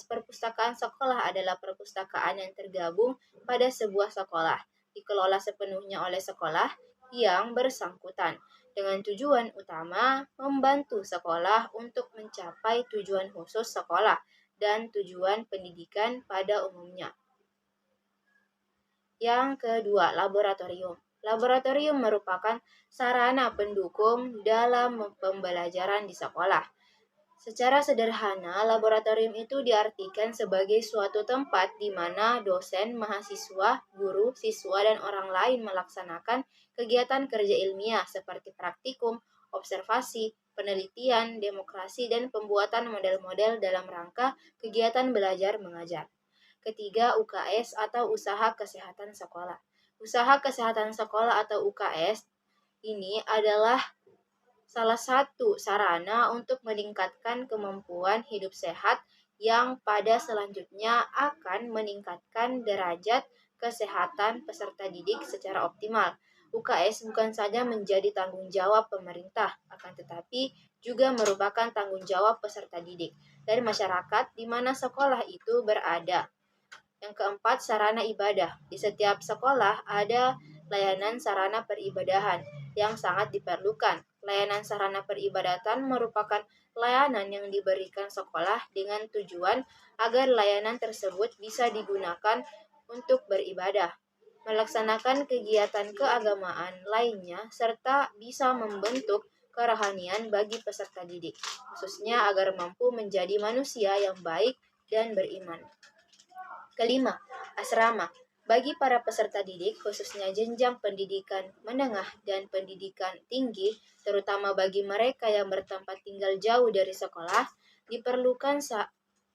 perpustakaan sekolah adalah perpustakaan yang tergabung pada sebuah sekolah, dikelola sepenuhnya oleh sekolah yang bersangkutan, dengan tujuan utama membantu sekolah untuk mencapai tujuan khusus sekolah dan tujuan pendidikan pada umumnya. Yang kedua, laboratorium. Laboratorium merupakan sarana pendukung dalam pembelajaran di sekolah. Secara sederhana, laboratorium itu diartikan sebagai suatu tempat di mana dosen, mahasiswa, guru, siswa, dan orang lain melaksanakan kegiatan kerja ilmiah seperti praktikum, observasi, penelitian, demokrasi, dan pembuatan model-model dalam rangka kegiatan belajar mengajar. Ketiga, UKS atau Usaha Kesehatan Sekolah. Usaha Kesehatan Sekolah atau UKS ini adalah salah satu sarana untuk meningkatkan kemampuan hidup sehat yang pada selanjutnya akan meningkatkan derajat kesehatan peserta didik secara optimal. UKS bukan saja menjadi tanggung jawab pemerintah, akan tetapi juga merupakan tanggung jawab peserta didik dan masyarakat di mana sekolah itu berada. Yang keempat, sarana ibadah. Di setiap sekolah ada layanan sarana peribadahan yang sangat diperlukan. Layanan sarana peribadatan merupakan layanan yang diberikan sekolah dengan tujuan agar layanan tersebut bisa digunakan untuk beribadah, melaksanakan kegiatan keagamaan lainnya, serta bisa membentuk kerohanian bagi peserta didik, khususnya agar mampu menjadi manusia yang baik dan beriman. Kelima, asrama. Bagi para peserta didik, khususnya jenjang pendidikan menengah dan pendidikan tinggi, terutama bagi mereka yang bertempat tinggal jauh dari sekolah, diperlukan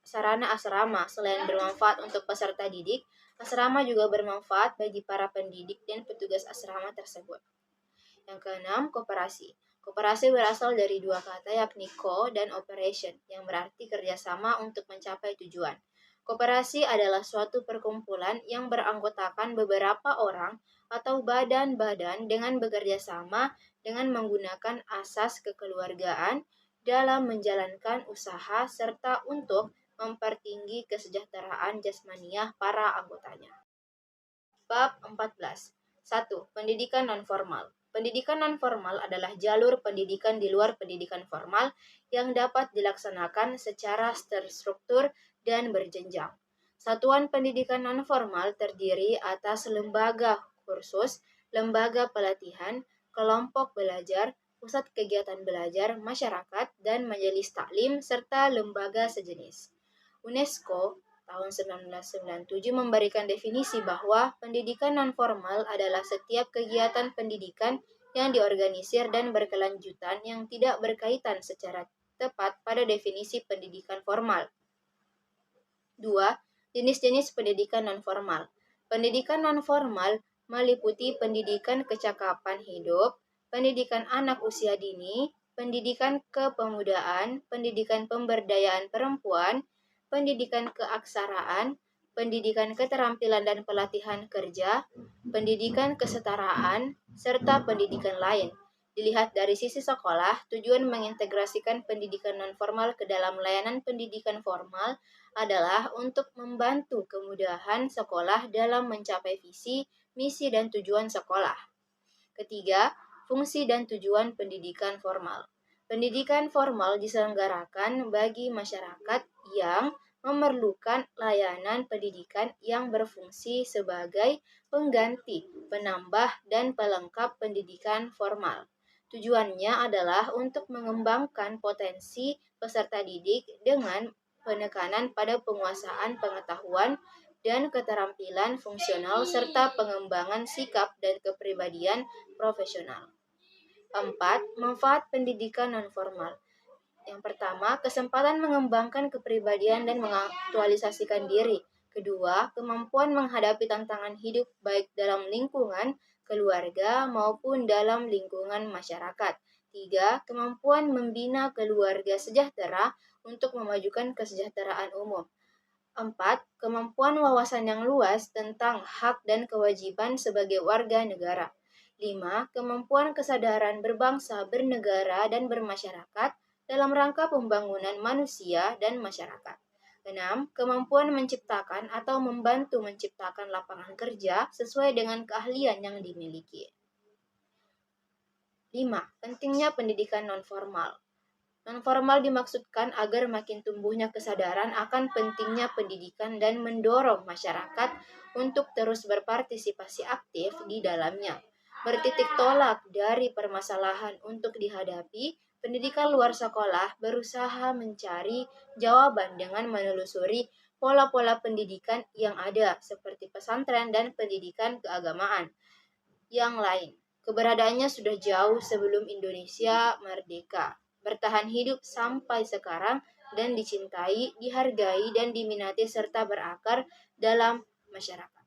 sarana asrama. Selain bermanfaat untuk peserta didik, asrama juga bermanfaat bagi para pendidik dan petugas asrama tersebut. Yang keenam, koperasi. Koperasi berasal dari dua kata yakni co dan operation, yang berarti kerjasama untuk mencapai tujuan. Koperasi adalah suatu perkumpulan yang beranggotakan beberapa orang atau badan-badan dengan bekerja sama dengan menggunakan asas kekeluargaan dalam menjalankan usaha serta untuk mempertinggi kesejahteraan jasmaniah para anggotanya. Bab 14. 1. Pendidikan nonformal. Pendidikan nonformal adalah jalur pendidikan di luar pendidikan formal yang dapat dilaksanakan secara terstruktur dan berjenjang. Satuan pendidikan nonformal terdiri atas lembaga kursus, lembaga pelatihan, kelompok belajar, pusat kegiatan belajar, masyarakat, dan majelis taklim, serta lembaga sejenis. UNESCO tahun 1997 memberikan definisi bahwa pendidikan nonformal adalah setiap kegiatan pendidikan yang diorganisir dan berkelanjutan yang tidak berkaitan secara tepat pada definisi pendidikan formal. 2. Jenis-jenis pendidikan nonformal. Pendidikan nonformal meliputi pendidikan kecakapan hidup, pendidikan anak usia dini, pendidikan kepemudaan, pendidikan pemberdayaan perempuan, pendidikan keaksaraan, pendidikan keterampilan dan pelatihan kerja, pendidikan kesetaraan, serta pendidikan lain. Dilihat dari sisi sekolah, tujuan mengintegrasikan pendidikan nonformal ke dalam layanan pendidikan formal adalah untuk membantu kemudahan sekolah dalam mencapai visi, misi, dan tujuan sekolah. Ketiga, fungsi dan tujuan pendidikan formal. Pendidikan formal diselenggarakan bagi masyarakat yang memerlukan layanan pendidikan yang berfungsi sebagai pengganti, penambah, dan pelengkap pendidikan formal. Tujuannya adalah untuk mengembangkan potensi peserta didik dengan penekanan pada penguasaan pengetahuan dan keterampilan fungsional serta pengembangan sikap dan kepribadian profesional. 4. Manfaat pendidikan nonformal. Yang pertama, kesempatan mengembangkan kepribadian dan mengaktualisasikan diri. Kedua, kemampuan menghadapi tantangan hidup baik dalam lingkungan keluarga maupun dalam lingkungan masyarakat. Tiga, kemampuan membina keluarga sejahtera untuk memajukan kesejahteraan umum. 4. Kemampuan wawasan yang luas tentang hak dan kewajiban sebagai warga negara. 5. Kemampuan kesadaran berbangsa, bernegara, dan bermasyarakat dalam rangka pembangunan manusia dan masyarakat. 6. Kemampuan menciptakan atau membantu menciptakan lapangan kerja sesuai dengan keahlian yang dimiliki. 5. Pentingnya pendidikan nonformal. Nonformal dimaksudkan agar makin tumbuhnya kesadaran akan pentingnya pendidikan dan mendorong masyarakat untuk terus berpartisipasi aktif di dalamnya. Bertitik tolak dari permasalahan untuk dihadapi, pendidikan luar sekolah berusaha mencari jawaban dengan menelusuri pola-pola pendidikan yang ada, seperti pesantren dan pendidikan keagamaan yang lain. Keberadaannya sudah jauh sebelum Indonesia merdeka, bertahan hidup sampai sekarang, dan dicintai, dihargai, dan diminati serta berakar dalam masyarakat.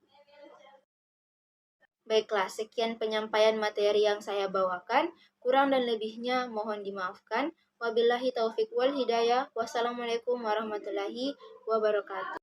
Baiklah, sekian penyampaian materi yang saya bawakan. Kurang dan lebihnya mohon dimaafkan. Wabillahi taufiq wal hidayah. Wassalamualaikum warahmatullahi wabarakatuh.